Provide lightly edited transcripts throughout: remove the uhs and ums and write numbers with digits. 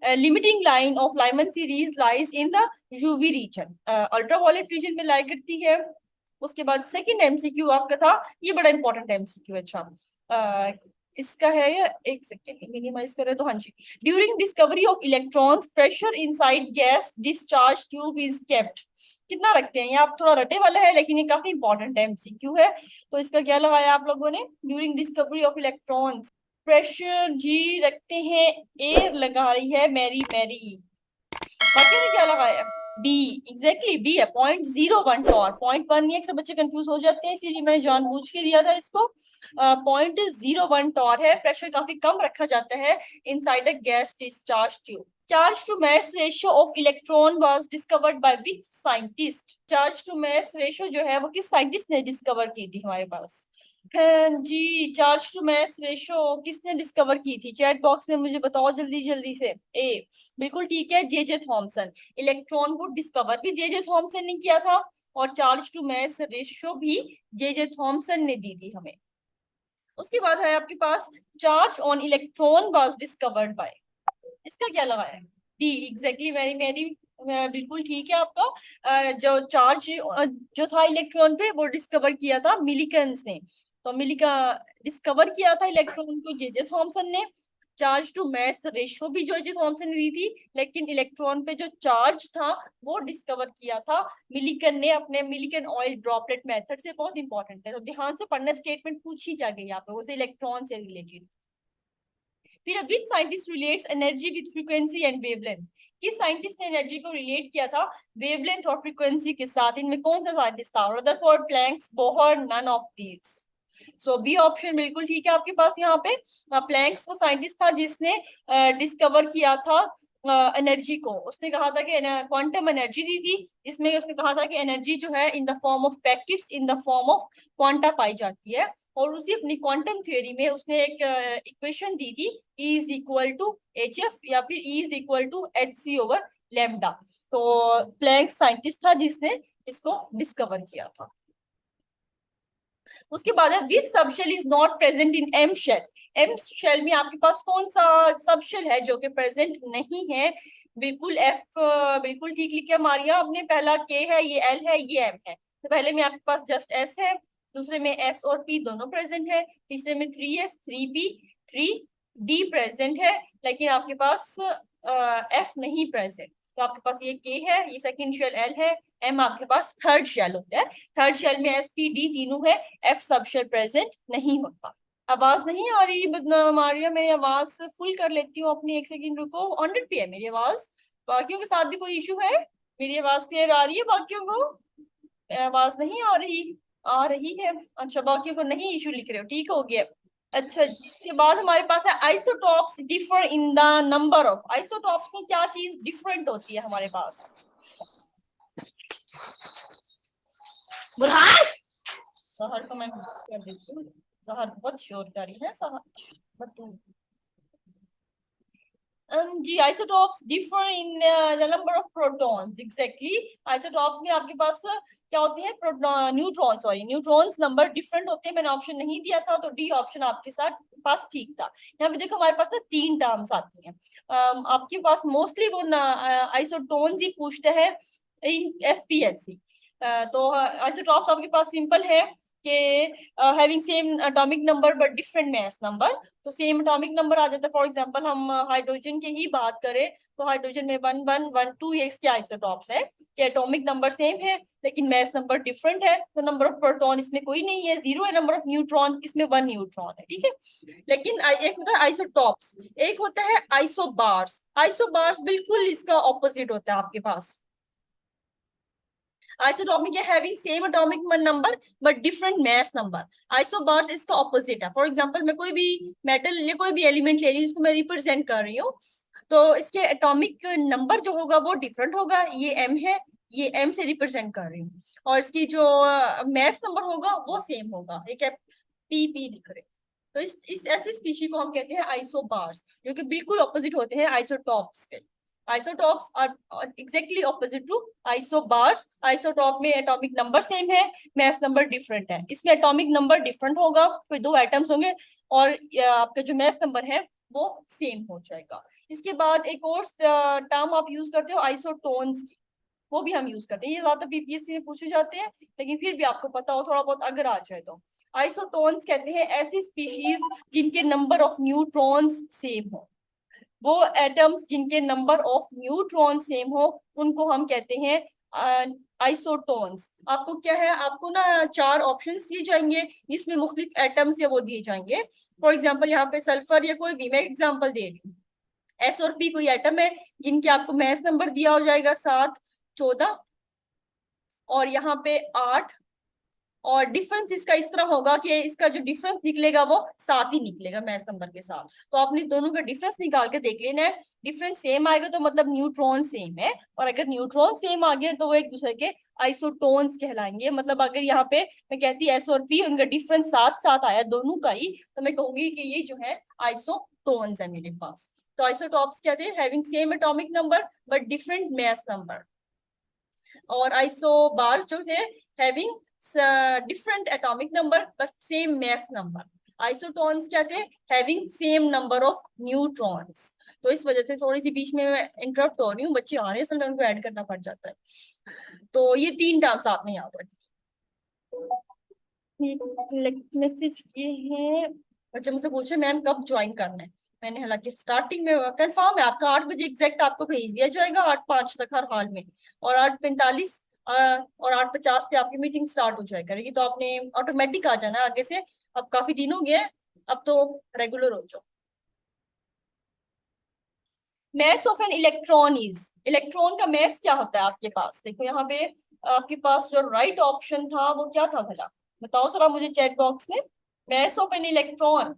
Limiting line of Lyman series lies in the UV region, ultraviolet region में lie करती है। उसके बाद सेकंड एमसीक्यू आपका था, ये बड़ा इंपॉर्टेंट एमसीक्यू। अच्छा, इसका है, एक सेकेंड मिनिमाइज करें तो, हाँ जी, during discovery of electrons pressure inside gas discharge tube is kept. कितना रखते हैं, ये आप थोड़ा रटे वाला है लेकिन ये काफी इंपॉर्टेंट एमसीक्यू है। तो इसका क्या लगाया आप लोगों ने, during discovery of electrons pressure जी रखते हैं, एयर लगा रही है मेरी मैरी। बाकी ने क्या लगाया, डी, एग्जैक्टली बी है, 0.01 टॉर। 0.1 नहीं, अक्सर बच्चे कंफ्यूज हो जाते हैं, इसीलिए मैंने जानबूझ के दिया था इसको। 0.01 टॉर है, प्रेशर काफी कम रखा जाता है inside a gas discharge tube. Charge to mass ratio of electron was discovered by which scientist. Charge to mass ratio जो है वो किस साइंटिस्ट ने डिस्कवर की थी हमारे पास। हाँ जी, चार्ज टू मास रेशो किसने डिस्कवर की थी, चैट बॉक्स में मुझे बताओ जल्दी जल्दी से। ए, बिल्कुल ठीक है, जे थॉमसन। इलेक्ट्रॉन को डिस्कवर भी जे थॉमसन ने किया था, और चार्ज टू मास रेशो भी जे थॉमसन ने दी थी हमें। उसके बाद है आपके पास charge on electron was discovered by, इसका क्या लगाया, डी, एग्जैक्टली वेरी वेरी, बिल्कुल ठीक है आपका। जो चार्ज जो था इलेक्ट्रॉन पे वो डिस्कवर किया था मिलिकन्स ने। तो मिलिका डिस्कवर किया था इलेक्ट्रॉन को जे थॉमसन ने। चार्ज टू मास रेशो भी जो जे थॉमसन ने दी थी, लेकिन इलेक्ट्रॉन पे जो चार्ज था वो डिस्कवर किया था मिलिकन ने अपने मिलिकन ऑयल ड्रॉपलेट मेथड से। बहुत इंपॉर्टेंट है, तो ध्यान से पढ़ना, स्टेटमेंट पूछी जा गई यहाँ पे उसे इलेक्ट्रॉन से रिलेटेड। फिर which scientist relates energy with frequency and wavelength. किस साइंटिस्ट ने एनर्जी को रिलेट किया था वेवलेंथ और फ्रीक्वेंसी के साथ, इनमें कौन सा साइंटिस्ट था, Rutherford, Planck's, Bohr, none of these. So B option बिल्कुल ठीक है आपके पास यहाँ पे। प्लैंक्स वो साइंटिस्ट था जिसने डिस्कवर किया था एनर्जी को। उसने कहा था कि क्वांटम एनर्जी दी थी, इसमें उसने कहा था कि एनर्जी जो है in the form of packets in the form of quanta पाई जाती है। और उसी अपनी क्वांटम थ्योरी में उसने एक इक्वेशन दी थी, E is equal to h f या फिर E is equal to h c over lambda. तो प्लैंक साइंटिस्ट था जिसने इसको डिस्कवर किया था। उसके बाद है which subshell is not present in m shell. M shell में आपके पास कौन सा सबशेल है जो कि प्रेजेंट नहीं है, बिल्कुल एफ, बिल्कुल ठीक लिखा मारिया आपने। पहला के है, ये एल है, ये एम है। तो पहले में आपके पास जस्ट एस है, दूसरे में एस और पी दोनों प्रेजेंट है, तीसरे में 3s 3p 3d प्रेजेंट है, लेकिन आपके पास एफ नहीं प्रेजेंट। तो आपके पास ये के है, ये सेकंड शेल एल है, एम आपके पास थर्ड शेल होता है। थर्ड शेल में एस पी डी तीनों है, एफ सब शेल प्रेजेंट नहीं होता। आवाज नहीं आ रही मारिया, मेरी आवाज फुल कर लेती हूँ अपनी, एक सेकंड रुको। 100 पे है मेरी आवाज, बाकियों के साथ भी कोई इशू है, मेरी आवाज क्लियर आ रही है बाकियों को, आवाज नहीं आ रही, आ रही है। अच्छा, बाकियों को नहीं इशू लिख रहे हो, ठीक हो गया। अच्छा जी, इसके बाद हमारे पास है isotopes differ in the number of. Isotopes में क्या चीज डिफरेंट होती है हमारे पास, बुरहान, सहर को मैं कर देती हूँ, सहर बहुत शोर कर रही है सहर, बट जी isotopes differ in the number of protons, exactly. Isotopes में आपके पास क्या होते हैं, neutron, sorry neutrons number different होते हैं। मैंने ऑप्शन नहीं दिया था, तो डी ऑप्शन आपके साथ पास ठीक था। यहाँ पे देखो हमारे पास ना 3 टर्म्स आती हैं। आपके पास मोस्टली वो आइसोटोन्स ही पूछते हैं इन एफपीएससी। तो आइसोटॉप्स आपके पास सिंपल है कि having same atomic number but different mass number. तो सेम एटॉमिक नंबर आ जाता है। फॉर एग्जांपल हम हाइड्रोजन की ही बात करें तो हाइड्रोजन में 1112 ये इसके आइसोटॉप्स है कि एटॉमिक नंबर सेम है लेकिन मास नंबर डिफरेंट है। तो नंबर ऑफ प्रोटॉन इसमें कोई नहीं है, 0 है। नंबर ऑफ न्यूट्रॉन इसमें 1 न्यूट्रॉन है, ठीक है। लेकिन एक होता है आइसोटॉप्स, एक होता है आइसोबार्स। आइसोबार्स बिल्कुल इसका ऑपोजिट होता है आपके पास। आइसोटॉपिक है having same atomic number but different mass number. Isobars इसका ऑपोजिट है। फॉर एग्जांपल मैं कोई भी मेटल या कोई भी एलिमेंट ले रही हूँ, इसको मैं रिप्रेजेंट कर रही हूँ, तो इसके एटॉमिक नंबर जो होगा वो डिफरेंट होगा। ये एम है, ये एम से रिप्रेजेंट कर रही हूँ, और इसकी जो मास नंबर होगा वो सेम होगा, एक पी पी लिख रहे हैं। तो इस ऐसी स्पीशी को हम कहते हैं आइसोबार्स, जो कि बिल्कुल ऑपोजिट होते हैं आइसोटॉप्स के। Isotopes are exactly opposite to isobars. Isotope में एटॉमिक नंबर सेम है, मास नंबर डिफरेंट है। इसमें एटॉमिक नंबर डिफरेंट होगा, कोई 2 एटम्स होंगे, और आपका जो मास नंबर है वो सेम हो जाएगा। इसके बाद एक और टर्म आप यूज करते हो आइसोटोन्स की, वो भी हम यूज करते हैं। ये ज्यादातर बीपीएससी में पूछे जाते हैं, लेकिन फिर भी आपको पता हो थोड़ा बहुत अगर आ जाए तो। आइसोटोन्स कहते हैं ऐसी स्पीशीज जिनके नंबर ऑफ न्यूट्रॉन्स सेम हो। वो एटम्स जिनके नंबर ऑफ न्यूट्रॉन सेम हो उनको हम कहते हैं आइसोटोन्स। आपको क्या है, आपको ना 4 ऑप्शंस दिए जाएंगे जिसमें मुख्तलिफ एटम्स या वो दिए जाएंगे। फॉर एग्जांपल यहाँ पे सल्फर या कोई भी, मैं एग्जांपल दे रही हूँ। एस और पी कोई एटम है जिनके आपको मैस नंबर दिया हो जाएगा 7, 14 और यहाँ पे 8। और डिफरेंस इसका इस तरह होगा कि इसका जो डिफरेंस निकलेगा वो 7 ही निकलेगा मैथ नंबर के साथ। तो आपने दोनों का डिफरेंस निकाल के देख लेना है। डिफरेंस सेम आएगा तो मतलब न्यूट्रॉन सेम है, और अगर न्यूट्रॉन सेम आ गया तो वो एक दूसरे के आइसोटोन्स कहलाएंगे। मतलब अगर यहाँ पे मैं कहती एस और पी, उनका डिफरेंस 7-7 आया दोनों का ही, तो मैं कहूंगी कि ये जो है आइसोटोन्स है मेरे पास। तो आइसोटॉप्स कहते हैं having same atomic number but different mass number. और आइसोबार्स जो थे having different atomic number but same mass number. Isotones क्या थे, having same number of neutrons. तो इस वजह से थोड़ी सी बीच में इंटरप्ट हो रही हूँ, बच्चे आ रहे हैं उनको ऐड करना पड़ जाता है। तो ये 3 टर्म्स आपने याद रखें। मैसेज किए हैं बच्चे मुझसे पूछे मैम कब ज्वाइन करना है। मैंने हालांकि स्टार्टिंग में कंफर्म है आपका 8 बजे एग्जैक्ट आपको भेज दिया जाएगा, 8:05 तक हर हाल में। और 8:45 और 8:50 पे आपकी मीटिंग स्टार्ट हो जाएगा करेगी, तो आपने ऑटोमेटिक आ जाना है आगे से। अब काफी दिन हो गए हैं, अब तो रेगुलर हो जाओ। Mass of an electron is, electron का मैस क्या होता है आपके पास, देखो यहाँ पे आपके पास जो राइट ऑप्शन था वो क्या था भला, बताओ जरा मुझे चैट बॉक्स में। Mass of an electron,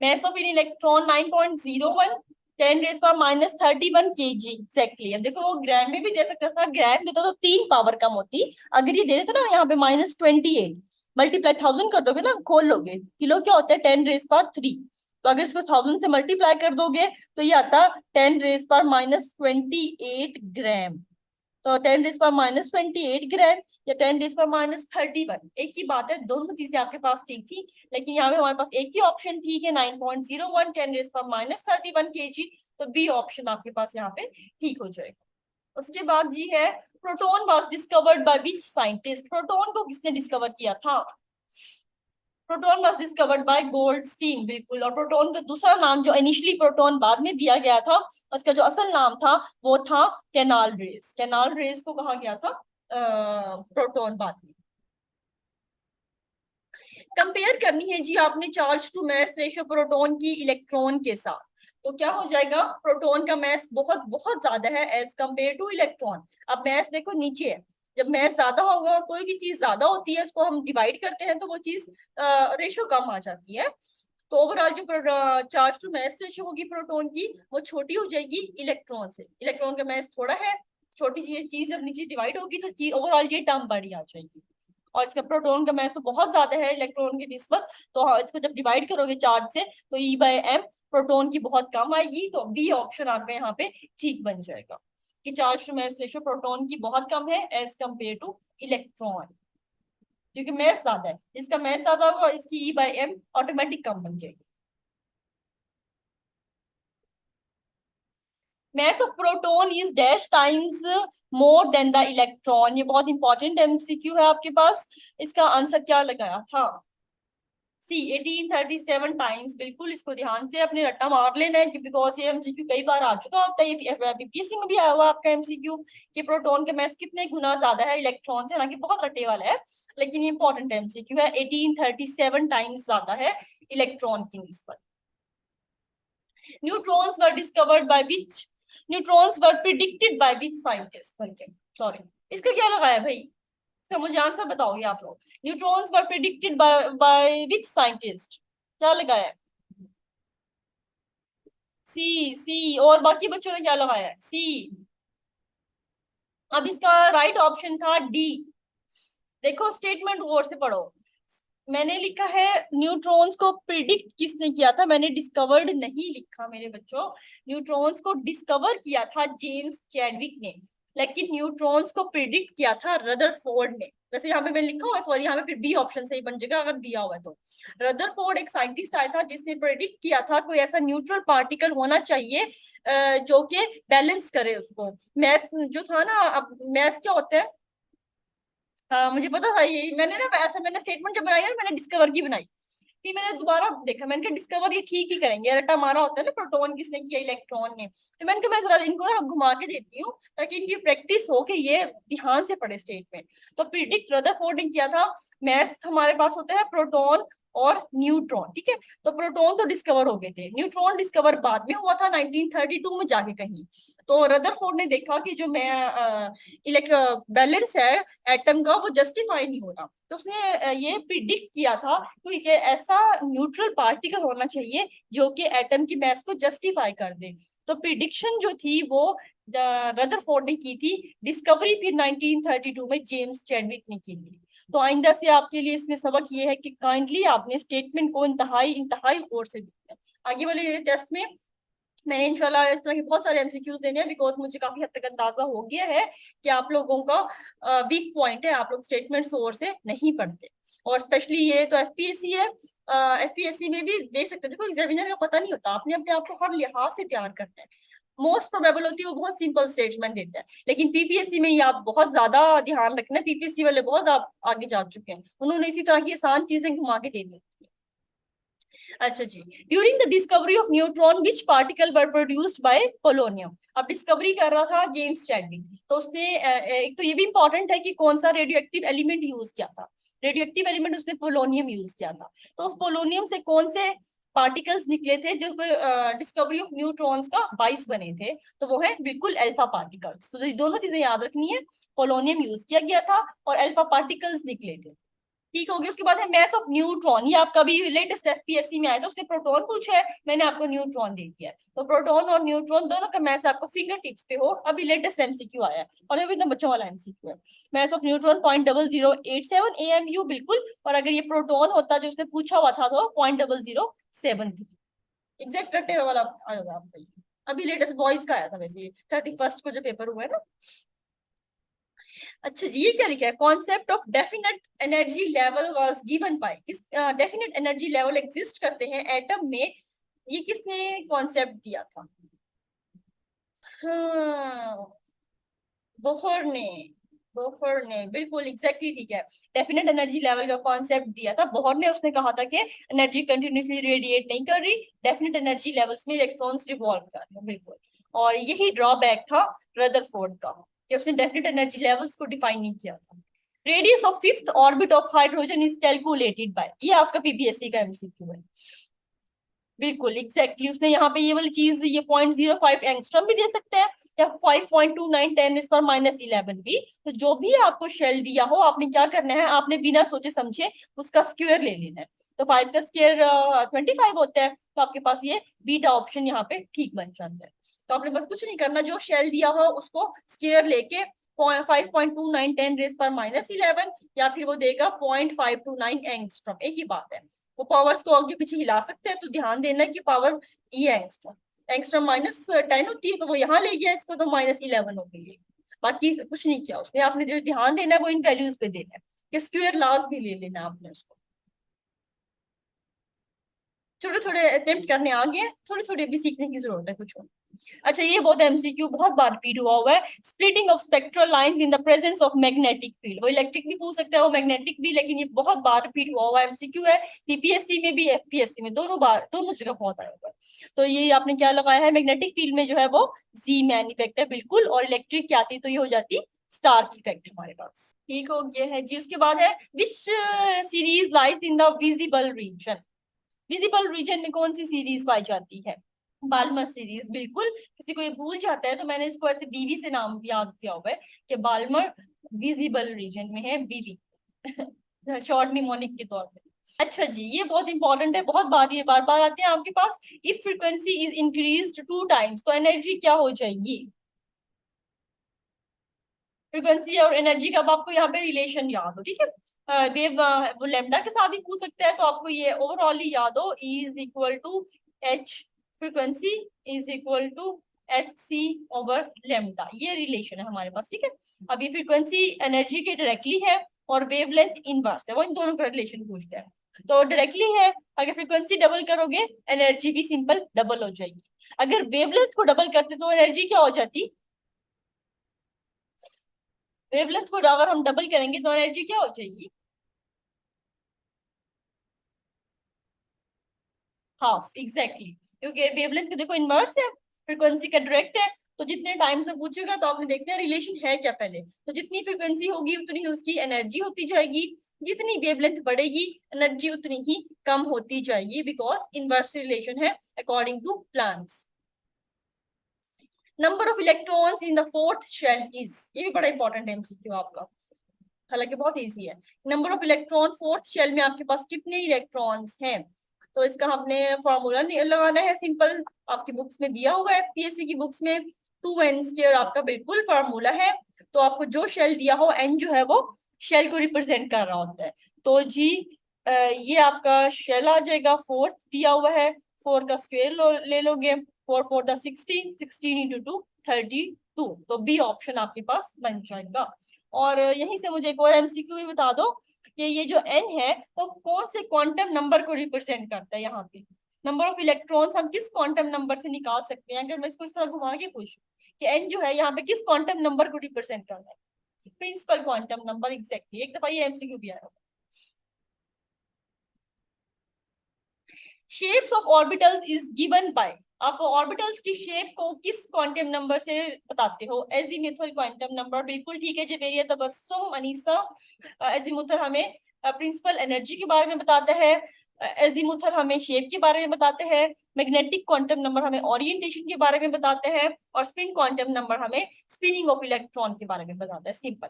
mass of an electron 9.01 10 raised power minus 31 kg exactly. अब देखो वो ग्राम में भी दे सकता था, ग्राम देता तो 3 पावर कम होती। अगर ये दे देता ना यहाँ पे -28, मल्टीप्लाई 1000 कर दोगे ना, खोल लोगे, किलो क्या होता है 10 रेज पावर 3। तो अगर इसको 1000 से मल्टीप्लाई कर दोगे तो ये आता 10 रेज पावर -28 ग्राम। तो 10 रेज पर -28 ग्राम या 10 रेज पर -31, एक ही बात है, दोनों चीजें आपके पास ठीक थी। लेकिन यहाँ पे हमारे पास एक ही ऑप्शन ठीक है 9.01 10 रेज पर -31 kg। तो बी ऑप्शन आपके पास यहाँ पे ठीक हो जाएगा। उसके बाद जी है proton was discovered by which scientist, proton को किसने डिस्कवर किया था। Proton was discovered bye Goldstein, बिल्कुल। और प्रोटॉन का दूसरा नाम जो इनिशियली प्रोटॉन बाद में दिया गया था, उसका जो असल नाम था वो था कैनाल रेस। कैनाल रेस को कहा गया था प्रोटॉन बाद में। कंपेयर करनी है जी आपने charge to mass ratio proton की इलेक्ट्रॉन के साथ, तो क्या हो जाएगा, प्रोटॉन का मास बहुत बहुत ज्यादा है एज कंपेयर टू इलेक्ट्रॉन। अब मास देखो नीचे है, जब मास ज्यादा होगा, कोई भी चीज ज्यादा होती है उसको हम डिवाइड करते हैं तो वो चीज रेशियो कम आ जाती है। तो ओवरऑल जो चार्ज टू मास रेशियो होगी प्रोटॉन की वो छोटी हो जाएगी इलेक्ट्रॉन से। इलेक्ट्रॉन का मास थोड़ा है, छोटी चीज जब नीचे डिवाइड होगी तो चीज ओवरऑल ये टर्म बड़ी आ जाएगी। और इसका प्रोटॉन का मास तो बहुत ज्यादा है इलेक्ट्रॉन की निस्बत, तो हाँ, इसको जब डिवाइड करोगे चार्ज से तो E/m प्रोटॉन की बहुत कम आएगी। तो बी ऑप्शन आपका यहाँ पे ठीक बन जाएगा कि charge to mass ratio proton की बहुत कम है एज कंपेयर टू इलेक्ट्रॉन, क्योंकि मास ज्यादा है। इसका मास ज्यादा होगा, इसकी E/m ऑटोमेटिक कम बन जाएगी। mass of proton is dash times more than the electron, ये बहुत इंपॉर्टेंट एमसीक्यू है आपके पास। इसका आंसर क्या लगाया था, सी 1837 टाइम्स। बिल्कुल इसको ध्यान से अपने रट्टा मार लेना है, बिकॉज ये एमसीक्यू कई बार आ चुका होता है, ये बीपीएससी में भी आया हुआ आपका एमसीक्यू कि प्रोटॉन के मास कितने गुना ज्यादा है इलेक्ट्रॉन से, हालांकि बहुत रट्टे वाला है लेकिन ये इंपॉर्टेंट एमसीक्यू है। 1837 टाइम्स ज्यादा है इलेक्ट्रॉन की निस्बत। Neutrons were discovered by which, neutrons were predicted by which scientist, sorry इसका क्या लगाया भाई, तो मुझे आंसर बताओगे आप लोग। Neutrons were predicted by which scientist, क्या लगाया, सी सी। और बाकी बच्चों ने क्या लगाया, सी। अब इसका राइट ऑप्शन था डी। देखो स्टेटमेंट गौर से पढ़ो, मैंने लिखा है न्यूट्रॉन्स को प्रिडिक्ट किसने किया था, मैंने डिस्कवर्ड नहीं लिखा मेरे बच्चों। न्यूट्रॉन्स को डिस्कवर किया था जेम्स चैडविक ने, लेकिन न्यूट्रॉन्स को प्रिडिक्ट किया था रदरफोर्ड ने। वैसे यहाँ पे मैंने लिखा हुआ है, सॉरी, यहाँ पे फिर बी ऑप्शन सही बन जाएगा अगर दिया हुआ है तो। रदरफोर्ड एक साइंटिस्ट आया था जिसने प्रेडिक्ट किया था कोई ऐसा न्यूट्रल पार्टिकल होना चाहिए जो कि बैलेंस करे उसको। मैस जो था ना, अब मैस क्या होता है, हाँ मुझे पता था ये, मैंने ना ऐसा मैंने स्टेटमेंट जब बनाई ना, मैंने डिस्कवर की बनाई, फिर मैंने दोबारा देखा, मैंने कहा डिस्कवर ये ठीक ही करेंगे, रट्टा मारा होता है ना, प्रोटॉन किसने किया, इलेक्ट्रॉन ने। तो मैंने कहा मैं जरा इनको ना घुमा के देती हूँ ताकि इनकी प्रैक्टिस हो कि ये ध्यान से पढ़े स्टेटमेंट। तो प्रिडिक्ट रदरफोर्ड ने किया था, मैथ हमारे पास होता है प्रोटॉन और न्यूट्रॉन, ठीक है। तो प्रोटॉन तो डिस्कवर हो गए थे, न्यूट्रॉन डिस्कवर बाद में हुआ था 1932 में जाके कहीं। तो रदरफोर्ड ने देखा कि जो मैं इलेक्ट्रो बैलेंस है एटम का वो जस्टिफाई नहीं हो रहा, तो उसने ये प्रिडिक्ट किया था कि ऐसा न्यूट्रल पार्टिकल होना चाहिए जो कि एटम की मास को जस्टिफाई कर दे। तो प्रिडिक्शन जो थी वो रदरफोर्ड ने की थी, डिस्कवरी फिर 1932 में जेम्स चैडविक ने की थी। तो आइंदा से आपके लिए इसमें सबक ये है कि काइंडली आपने स्टेटमेंट को इंतहाई इंतहाई गौर से देखना है। आगे वाले टेस्ट में मैंने इंशाल्लाह इस तरह के बहुत सारे एमसीक्यूज देने हैं, बिकॉज मुझे काफी हद तक अंदाजा हो गया है कि आप लोगों का वीक पॉइंट है, आप लोग स्टेटमेंट जोर से नहीं पढ़ते। और स्पेशली ये तो एफपीएससी है, एफपीएससी में भी दे सकते हैं। देखो एग्जामिनर का पता नहीं होता, आपने अपने आप को हर लिहाज से तैयार करना है। मोस्ट प्रोबेबल होती है वो बहुत सिंपल स्टेटमेंट देता है, लेकिन पीपीएससी में ये आप बहुत ज्यादा ध्यान रखना, पीपीएससी वाले बहुत आप आगे जा चुके हैं, उन्होंने इसी तरह की आसान चीजें घुमा के दे दी। अच्छा जी, during the discovery of neutron which particle were produced by polonium. अब डिस्कवरी कर रहा था जेम्स चैडविक, तो उसने एक तो ये भी इंपॉर्टेंट है कि कौन सा रेडियो एक्टिव एलिमेंट यूज किया था। रेडियो एक्टिव एलिमेंट उसने पोलोनियम यूज किया था। तो उस पोलोनियम से कौन से पार्टिकल्स निकले थे जो डिस्कवरी ऑफ न्यूट्रॉन्स का बाइस बने थे, तो वो है बिल्कुल अल्फा पार्टिकल्स। तो ये दोनों चीजें याद रखनी है, पोलोनियम यूज किया गया था और अल्फा पार्टिकल्स निकले थे। ठीक हो गया। उसके बाद है मैस ऑफ न्यूट्रॉन, ये आपका भी लेटेस्ट एफपीएससी में आया था, उसने प्रोटॉन पूछा है, मैंने आपको न्यूट्रॉन दे दिया है। तो प्रोटॉन और न्यूट्रॉन दोनों का मैस आपको फिंगर टिप्स पे हो, अभी लेटेस्ट एमसीक्यू आया है और ये भी एकदम बच्चों वाला एमसीक्यू है। मैस ऑफ न्यूट्रॉन 0.0087 AMU बिल्कुल, और अगर ये प्रोटॉन होता जो उसने पूछा हुआ था तो 0.0073 एग्जैक्ट रट्टे वाला आएगा आपका। अभी लेटेस्ट बॉयज का आया था, वैसे 31st को जो पेपर हुआ है ना। अच्छा जी, ये क्या लिखा है, concept of definite energy level was given by, किस डेफिनेट एनर्जी लेवल एग्जिस्ट करते हैं एटम में, ये किसने कॉन्सेप्ट दिया था। हाँ, बोहर ने, बोहर ने बिल्कुल एग्जैक्टली ठीक है। डेफिनेट एनर्जी लेवल का कॉन्सेप्ट दिया था बोहर ने, उसने कहा था कि एनर्जी कंटिन्यूसली रेडिएट नहीं कर रही, डेफिनेट एनर्जी लेवल्स में इलेक्ट्रॉन्स रिवॉल्व कर रहे हैं, बिल्कुल। और यही ड्रॉबैक था रदरफोर्ड का कि उसने डेफिनेट एनर्जी लेवल्स को डिफाइन नहीं किया था। Radius of fifth orbit of hydrogen is calculated by, ये आपका पीपीएससी का एमसीक्यू है, बिल्कुल एग्जैक्टली। उसने यहाँ पे ये वाली चीज, ये 0.05 एंगस्ट्रॉम भी दे सकते हैं या 5.29 10⁻11 भी। तो जो भी आपको शेल दिया हो, आपने क्या करना है, आपने बिना सोचे समझे उसका स्क्वायर ले लेना है। तो 5 का स्क्वायर 25 होता है, तो आपके पास ये बीटा ऑप्शन यहाँ पे ठीक बन जाता है। तो आपने बस कुछ नहीं करना, जो शेल दिया हो उसको स्क्वायर लेके 5.29 10⁻11 या फिर वो देगा 0.529 एंगस्ट्रॉम, एक ही बात है। वो पावर्स को आगे पीछे हिला सकते हैं, तो ध्यान देना कि पावर ये है एंगस्ट्रॉम, एंगस्ट्रॉम -10 होती है, तो वो यहाँ ले गया इसको, तो -11 हो गई। बाकी कुछ नहीं किया उसने, आपने जो ध्यान देना है वो इन वैल्यूज पे देना है, कि स्क्वायर लॉस भी ले लेना आपने उसको। छोटे छोटे अटेम्प्ट करने आ गए, थोड़े थोड़े भी सीखने की जरूरत है कुछ और। अच्छा, ये बहुत एमसीक्यू बहुत बार रिपीट हुआ हुआ है, splitting of spectral lines in the presence of magnetic field. वो इलेक्ट्रिक भी पूछ सकता है, वो मैग्नेटिक भी, लेकिन ये बहुत बार रिपीट हुआ हुआ एमसीक्यू है, पीपीएससी में भी एफपीएससी में, दोनों बार, दोनों जगह बहुत आया हुआ है। तो ये आपने क्या लगाया है, मैग्नेटिक फील्ड में जो है वो जी मैन इफेक्ट है बिल्कुल, और इलेक्ट्रिक क्या आती तो ये हो जाती स्टार्क इफेक्ट हमारे पास। ठीक हो गया है जी। उसके बाद है which series lies in the visible region, visible region में कौन सी सीरीज पाई जाती है, बाल्मर सीरीज, बिल्कुल। किसी को ये भूल जाता है तो मैंने इसको ऐसे बीवी से नाम याद किया हुआ है कि बाल्मर विजिबल रीजन में है, बीवी शॉर्ट निमोनिक के तौर पे। अच्छा जी, ये बहुत इंपॉर्टेंट है, बहुत बार ये बार बार आते हैं आपके पास। If frequency is increased 2 times, तो एनर्जी क्या हो जाएगी। फ्रीक्वेंसी और एनर्जी का अब आपको यहाँ पे रिलेशन याद हो, ठीक है। वेव वो लेमडा के साथ ही पूछ सकते हैं, तो आपको ये ओवरऑल ही याद हो, E is equal to H, frequency is equal to hc/λ, ये रिलेशन है हमारे पास, ठीक है। अब ये फ्रीक्वेंसी एनर्जी के डायरेक्टली है और वेवलेंथ इनवर्स है, वो इन दोनों का रिलेशन पूछते हैं। तो डायरेक्टली है, अगर फ्रीक्वेंसी डबल करोगे एनर्जी भी सिंपल डबल हो जाएगी। अगर वेवलेंथ को डबल करते तो एनर्जी क्या हो जाती, वेवलेंथ को अगर हम डबल करेंगे तो एनर्जी क्या हो जाएगी, हाफ, एग्जैक्टली। क्योंकि वेवलेंथ का देखो इनवर्स है, फ्रीक्वेंसी का डायरेक्ट है। तो जितने टाइम से पूछेगा तो आपने देखना है रिलेशन है क्या पहले। तो जितनी फ्रीक्वेंसी होगी उतनी ही उसकी एनर्जी होती जाएगी, जितनी वेवलेंथ बढ़ेगी एनर्जी उतनी ही कम होती जाएगी, बिकॉज इनवर्स रिलेशन है according to Planck's. Number of electrons in the fourth shell is, ये भी बड़ा इंपॉर्टेंट है एमसीक्यू आपका, हालांकि बहुत इजी है। Number of electron fourth shell में आपके पास कितने इलेक्ट्रॉन्स हैं, तो इसका हमने फॉर्मूला लगाना है सिंपल, आपकी बुक्स में दिया हुआ है, पीएससी की बुक्स में 2n² आपका बिल्कुल फॉर्मूला है। तो आपको जो शेल दिया हो n जो है वो शेल को रिप्रेजेंट कर रहा होता है। तो जी ये आपका शेल आ जाएगा, फोर्थ दिया हुआ है, 4 का स्क्वायर ले लोगे, 4 4 16, 16 इंटू 2 32, तो बी ऑप्शन आपके पास बन जाएगा। और यहीं से मुझे एक और एमसीक्यू भी बता दो कि ये जो n है वो कौन से क्वांटम नंबर को रिप्रेजेंट करता है। यहाँ पे नंबर ऑफ इलेक्ट्रॉन्स हम किस क्वांटम नंबर से निकाल सकते हैं, अगर मैं इसको इस तरह घुमा के पूछूं कि n जो है यहाँ पे किस क्वांटम नंबर को रिप्रेजेंट करना है, प्रिंसिपल क्वांटम नंबर, एग्जैक्टली। एक दफा ये एमसीक्यू भी आया। Shapes of orbitals is given by, आप ऑर्बिटल्स की शेप को किस क्वांटम नंबर से बताते हो, एजीमुथल क्वांटम नंबर, बिल्कुल ठीक है जेवेरिया तबस्सुम अनीसा। एजीमुथल हमें प्रिंसिपल एनर्जी के बारे में बताता है, एजीमुथल हमें शेप के बारे में बताते हैं, मैग्नेटिक क्वांटम नंबर हमें ओरिएंटेशन के बारे में बताते हैं, और स्पिन क्वांटम नंबर हमें स्पिनिंग ऑफ इलेक्ट्रॉन के बारे में बताता है, simple.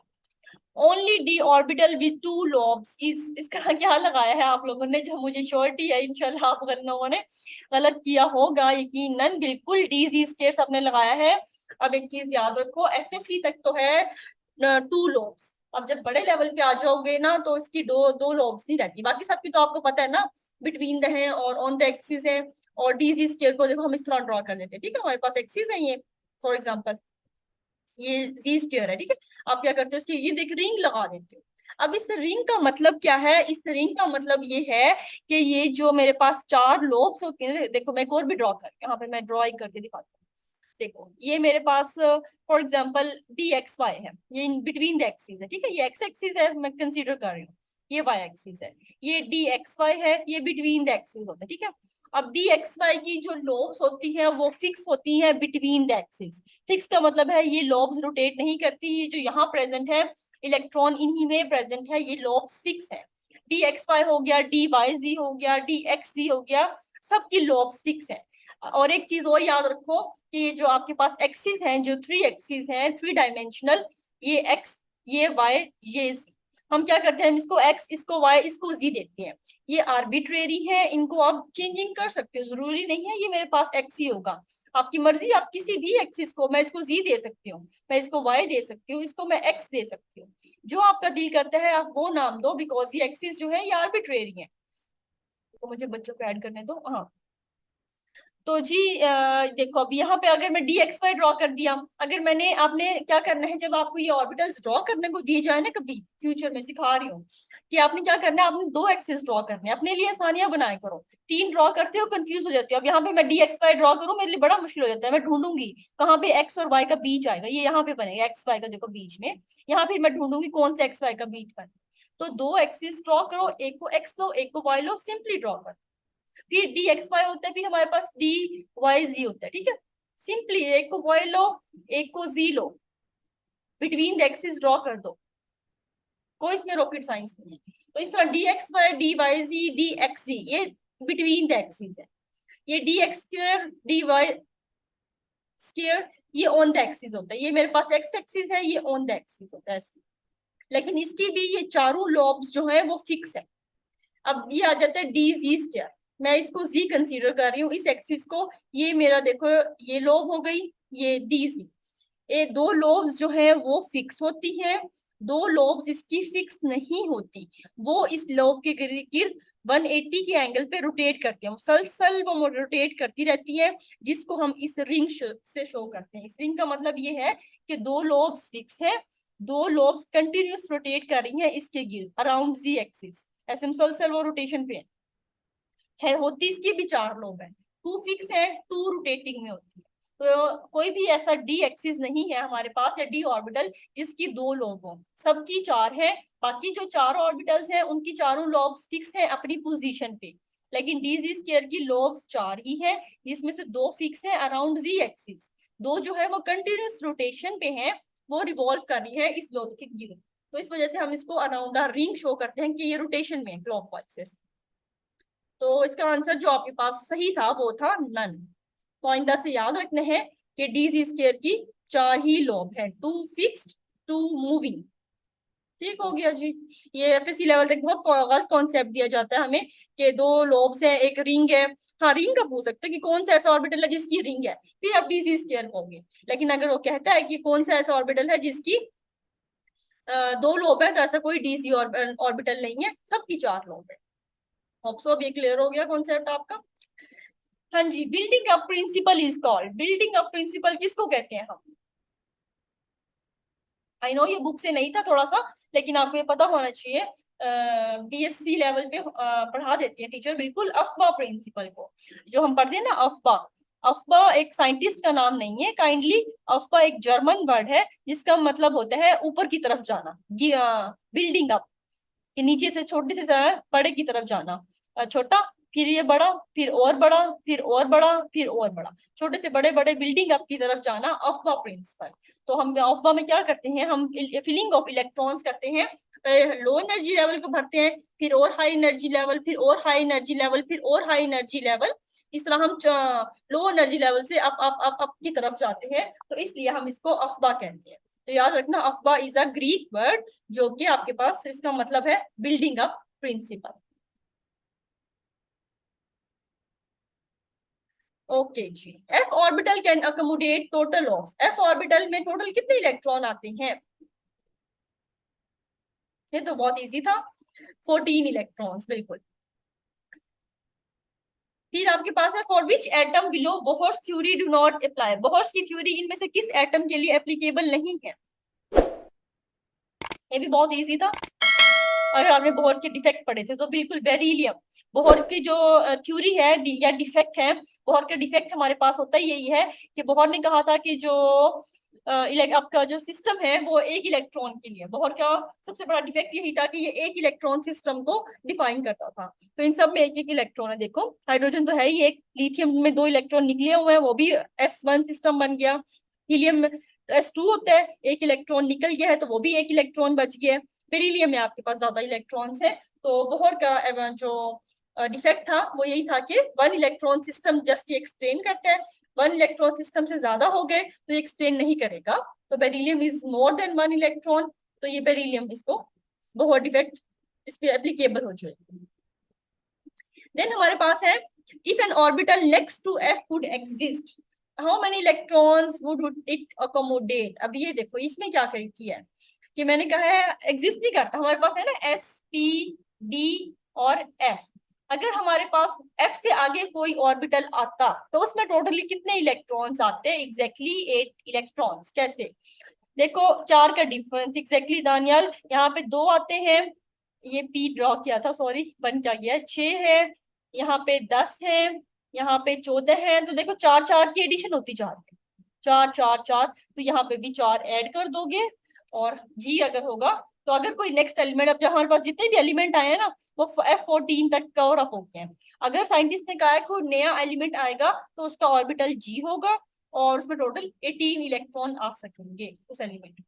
Only D orbital with 2 lobes is, इसका क्या लगाया है आप लोगों ने, जो मुझे श्योरिटी है इंशाल्लाह आप लोगों ने गलत किया होगा यकीनन, बिल्कुल डी जी स्टेट्स आपने लगाया है। अब एक चीज याद रखो, एफएससी तक तो है 2 लॉब्स, अब जब बड़े लेवल पे आ जाओगे ना तो इसकी दो दो लॉब्स नहीं रहती, बाकी सबकी तो आपको पता है ना, बिटवीन द है और ऑन द एक्सिस है। और डीजी स्केयर को देखो हम इस तरह ड्रॉ कर लेते हैं, ठीक है, हमारे पास एक्सिस है ये, फॉर एग्जाम्पल ये जी स्क्वायर है, ठीक है। आप क्या करते हो, इसकी ये देख रिंग लगा देते हो। अब इस रिंग का मतलब क्या है, इस रिंग का मतलब ये है कि ये जो मेरे पास 4 लोब्स होते हैं, देखो मैं एक और भी ड्रॉ कर, यहाँ पे मैं ड्रॉइंग करके दिखाती हूँ। देखो ये मेरे पास for example d x y है, ये बिटवीन द एक्सिस है, ठीक है, ये एक्स एक्सिस है मैं कंसीडर कर रही हूँ, ये वाई एक्सिस है, ये डी एक्स वाई है, ये बिटवीन द एक्सिस होता है, ठीक है। अब डी एक्स वाई की जो लोब्स होती हैं वो फिक्स होती हैं बिटवीन द एक्सिस। फिक्स का मतलब है ये लोब्स रोटेट नहीं करती, ये जो यहाँ प्रेजेंट है इलेक्ट्रॉन इन्हीं में प्रेजेंट है, ये लोब्स फिक्स है। डी एक्स वाई हो गया, डी वाई जी हो गया, डी एक्स जी हो गया, सबकी लोब्स फिक्स है। और एक चीज और याद रखो कि जो आपके पास एक्सिस हैं, जो 3 एक्सिस हैं 3 डायमेंशनल, ये एक्स, ये वाई, ये z, हम क्या करते हैं, इसको एक्स, इसको वाई, इसको जी देते हैं। ये आर्बिट्रेरी है, इनको आप चेंजिंग कर सकते हो, जरूरी नहीं है ये मेरे पास एक्स ही होगा, आपकी मर्जी, आप किसी भी एक्सिस को, मैं इसको जी दे सकती हूँ, मैं इसको वाई दे सकती हूँ, इसको मैं एक्स दे सकती हूँ, जो आपका दिल करता है आप वो नाम दो, बिकॉज ये एक्सिस जो है ये आर्बिट्रेरी है। तो मुझे बच्चों को ऐड करने दो, हाँ। तो जी देखो अब यहाँ पे अगर मैं डी एक्स वाई ड्रॉ कर दिया, अगर मैंने, आपने क्या करना है, जब आपको ये ऑर्बिटल्स ड्रॉ करने को दिए जाए ना, कभी फ्यूचर में सिखा रही हूँ कि आपने क्या करना है, आपने 2 एक्सिस ड्रॉ करने हैं, अपने लिए आसानियां बनाए करो, 3 ड्रॉ करते हो कंफ्यूज हो जाते हो। अब यहाँ पे मैं डी एक्स वाई ड्रॉ करूँ मेरे लिए बड़ा मुश्किल हो जाता है, मैं ढूंढूंगी कहाँ पे एक्स और वाई का बीच आएगा, ये यहाँ पे बनेगा एक्स वाई का, देखो बीच में, यहाँ फिर मैं ढूंढूंगी कौन से एक्स वाई का बीच बने। तो 2 एक्सिस ड्रॉ करो, एक को एक्स लो एक को वाई लो, सिंपली ड्रॉ करो, फिर डी एक्स वाई होता है, फिर हमारे पास डी वाई जी होता है, ठीक है। सिंपली एक को वाई लो एक को जी लो, बिटवीन द एक्सिस ड्रॉ कर दो, कोई इसमें रॉकेट साइंस नहीं है। तो इस तरह d x y d y z d x z, ये बिटवीन द एक्सिस है, ये d x square d y square, ये ऑन द एक्सिस होता है, ये मेरे पास एक्स एक्सिस है, ये ऑन द एक्सिस होता है, लेकिन इसकी भी ये चारों लॉब्स जो है वो फिक्स है। अब ये आ जाता है डी जी स्क्वायर, मैं इसको जी कंसीडर कर रही हूँ इस एक्सिस को, ये मेरा देखो ये लोब हो गई, ये डी जी, ये 2 लोब्स जो है वो फिक्स होती है, दो लोब्स इसकी फिक्स नहीं होती, वो इस लोब के गिर्द 180 के एंगल पे रोटेट करती है, मुसलसल वो रोटेट करती रहती है, जिसको हम इस रिंग से शो करते हैं। इस रिंग का मतलब ये है कि दो लोब्स फिक्स है, दो लोब्स कंटिन्यूस रोटेट कर रही हैं इसके गिर्द अराउंड जी एक्सिस, ऐसे मुसलसल वो रोटेशन पे है होती इसकी भी चार लोब है, टू फिक्स है, टू रोटेटिंग में होती है। तो कोई भी ऐसा डी एक्सिस नहीं है हमारे पास या डी ऑर्बिटल जिसकी दो लोब हो, सबकी चार है। बाकी जो चार ऑर्बिटल्स हैं उनकी चारों लोब्स फिक्स है अपनी पोजीशन पे, लेकिन डी जी स्क्वायर की लोब्स चार ही है, जिसमें से दो फिक्स है अराउंड जी एक्सिस, दो जो है वो कंटिन्यूस रोटेशन पे है, वो रिवॉल्व कर रही है इस लोब के गिर्द। तो इस वजह से हम इसको अराउंड अ रिंग शो करते हैं कि ये रोटेशन में है क्लॉकवाइज। तो इसका आंसर जो आपके पास सही था वो था नन। पॉइंट से याद रखना है कि डी जी स्क्वायर की चार ही लोब है, टू फिक्स्ड, टू मूविंग। ठीक हो गया जी। ये एफएससी लेवल तक बहुत गलत कॉन्सेप्ट दिया जाता है हमें कि दो लोब्स है एक रिंग है। हाँ, रिंग का पूछ सकते हैं कि कौन सा ऐसा ऑर्बिटल है जिसकी रिंग है, फिर आप डी जी स्क्वायर कहोगे। लेकिन अगर वो कहता है कि कौन सा ऐसा ऑर्बिटल है जिसकी दो लोब है, तो ऐसा कोई डी जी ऑर्बिटल नहीं है, सबकी चार लोब है। होप सो अब ये क्लियर हो गया कॉन्सेप्ट आपका। हाँ जी, building up principle is called, building up principle किसको कहते हैं हम? आई नो ये बुक से नहीं था थोड़ा सा, लेकिन आपको ये पता होना चाहिए, बीएससी लेवल पे पढ़ा देती है टीचर बिल्कुल अफबा प्रिंसिपल को, जो हम पढ़ते हैं ना अफबा। अफबा एक साइंटिस्ट का नाम नहीं है काइंडली, अफबा एक जर्मन वर्ड है जिसका मतलब होता है ऊपर की तरफ जाना, बिल्डिंग अप, कि नीचे से छोटे से बड़े की तरफ जाना, छोटा, फिर ये बड़ा, फिर और बड़ा, फिर और बड़ा, फिर और बड़ा, छोटे से बड़े बड़े बिल्डिंग अप की तरफ जाना, अफबा प्रिंसिपल। तो हम अफबा में क्या करते हैं, हम फिलिंग ऑफ इलेक्ट्रॉन्स करते हैं, लो एनर्जी लेवल को भरते हैं, फिर और हाई एनर्जी लेवल, फिर और हाई एनर्जी लेवल, फिर और हाई एनर्जी लेवल, इस तरह हम लो एनर्जी लेवल से अप की तरफ जाते हैं, तो इसलिए हम इसको अफबा कहते हैं। तो याद रखना Aufbau is a Greek word, जो कि आपके पास इसका मतलब है बिल्डिंग अप प्रिंसिपल। ओके जी। F orbital can accommodate total of, F orbital में टोटल कितने इलेक्ट्रॉन आते हैं? ये तो बहुत इजी था, 14 इलेक्ट्रॉन्स बिल्कुल। फिर आपके पास है for which atom below Bohr's theory do not apply, Bohr's की थ्योरी इनमें से किस एटम के लिए एप्लीकेबल नहीं है? ये भी बहुत इजी था, अगर आपने बोहर के डिफेक्ट पढ़े थे तो बिल्कुल बेरिलियम। बोहर की जो थ्योरी है या डिफेक्ट है, बोहर का डिफेक्ट हमारे पास होता ही यही है कि बोहर ने कहा था कि जो आपका जो सिस्टम है वो एक इलेक्ट्रॉन के लिए, बोहर का सबसे बड़ा डिफेक्ट यही था कि ये एक इलेक्ट्रॉन सिस्टम को डिफाइन करता था। तो इन सब में एक एक इलेक्ट्रॉन है, देखो हाइड्रोजन तो है ही एक, लिथियम में दो इलेक्ट्रॉन निकले हुए हैं, वो भी S1 सिस्टम बन गया, हीलियम में S2 होता है, एक इलेक्ट्रॉन निकल गया है तो वो भी एक इलेक्ट्रॉन बच गया है। बेरिलियम में आपके पास ज्यादा इलेक्ट्रॉन्स है। तो बोहर का जो डिफेक्ट था वो यही था कि वन इलेक्ट्रॉन सिस्टम जस्ट ये एक्सप्लेन करता है, वन इलेक्ट्रॉन सिस्टम से ज्यादा हो गए तो ये एक्सप्लेन नहीं करेगा। तो beryllium is more than one electron, तो ये बेरिलियम इसको बोहर डिफेक्ट इस पे एप्लीकेबल हो जाएगी। देन हमारे पास है if an orbital next to F would exist, how many electrons would it accommodate. अब ये देखो इसमें क्या किया है कि मैंने कहा है एग्जिस्ट नहीं करता, हमारे पास है ना एस पी डी और एफ, अगर हमारे पास एफ से आगे कोई ऑर्बिटल आता तो उसमें टोटली कितने इलेक्ट्रॉन्स आते हैं? Exactly 8 electrons. कैसे? देखो चार का डिफरेंस एग्जैक्टली दानियाल, यहाँ पे दो आते हैं, ये पी ड्रॉ किया था सॉरी, बन क्या गया, 6 है, यहाँ पे 10 है, यहाँ पे 14 है, तो देखो चार चार की एडिशन होती जा रही है, चार चार चार, तो यहाँ पे भी चार ऐड कर दोगे, और जी अगर होगा तो अगर कोई नेक्स्ट एलिमेंट, अब जहाँ हमारे पास जितने भी एलिमेंट आए हैं ना वो F14 तक कवर अप हो गए हैं। अगर साइंटिस्ट ने कहा है कोई नया एलिमेंट आएगा तो उसका ऑर्बिटल जी होगा, और उसमें टोटल 18 इलेक्ट्रॉन आ सकेंगे उस एलिमेंट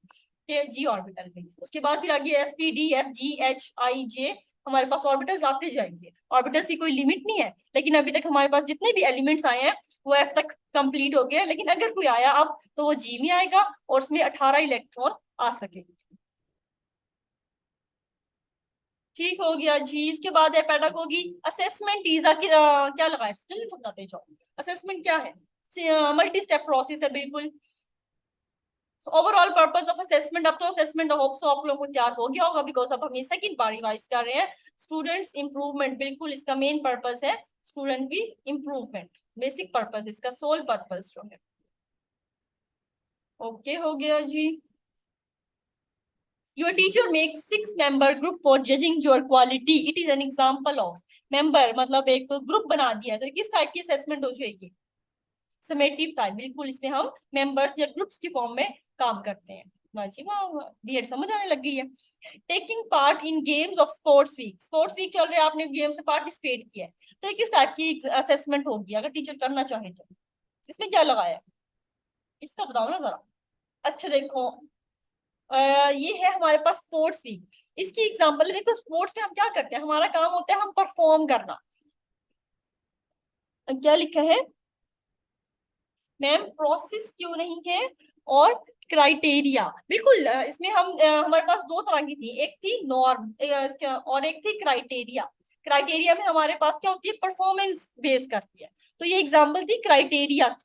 के जी ऑर्बिटल में। उसके बाद फिर आगे s p d f g h i j, हमारे पास ऑर्बिटल्स आते जाएंगे, ऑर्बिटल्स की कोई लिमिट नहीं है, लेकिन अभी तक हमारे पास जितने भी एलिमेंट्स आए हैं वो एफ तक कंप्लीट हो गया, लेकिन अगर कोई आया अब तो वो जी में आएगा और उसमें 18 इलेक्ट्रॉन आ सकेंगे। ठीक हो गया जी। इसके बाद है पेडागोगी, असेसमेंट इज क्या लगाए, जल्दी समझाते जाओ। असेसमेंट क्या है? मल्टी स्टेप प्रोसेस है बिल्कुल। ओवरऑल पर्पस ऑफ असेसमेंट, अब तो असेसमेंट होप सो आप लोगों को तैयार हो गया होगा, बिकॉज अब हम ये सेकंड बार रिवाइज कर रहे हैं। स्टूडेंट्स इंप्रूवमेंट, बिल्कुल इसका मेन पर्पस है स्टूडेंट की इंप्रूवमेंट, बेसिक पर्पस, इसका सोल पर्पस जो है। ओके हो गया जी। Your teacher makes 6 member group for judging your quality. It is an example of member, मतलब एक ग्रुप बना दिया है, तो किस टाइप की असेसमेंट हो जाएगी? समेटिव टाइप, बिल्कुल इसमें हम मेंबर्स या ग्रुप्स की फॉर्म में काम करते हैं। जी वाह, बीएड समझ आने लग गई है। Taking part in games of sports week, sports week चल रहे हैं, आपने गेम्स में पार्टिसिपेट किया है, तो ये किस टाइप की असेसमेंट होगी अगर टीचर करना चाहे तो? इसमें क्या लगाया है, इसका बताओ ना जरा। अच्छा देखो, ये है हमारे पास स्पोर्ट्स वीक, इसकी एग्जांपल है। देखो स्पोर्ट्स में हम क्या करते हैं, हमारा काम होता है हम परफॉर्म करना। क्या लिखा है मैम, प्रोसेस क्यों नहीं है और क्राइटेरिया? बिल्कुल, इसमें हम हमारे पास दो तरह की थी, एक थी नॉर्म और एक थी क्राइटेरिया। क्राइटेरिया में हमारे पास क्या होती है, परफॉर्मेंस बेस करती है, तो ये एग्जांपल थी क्राइटेरिया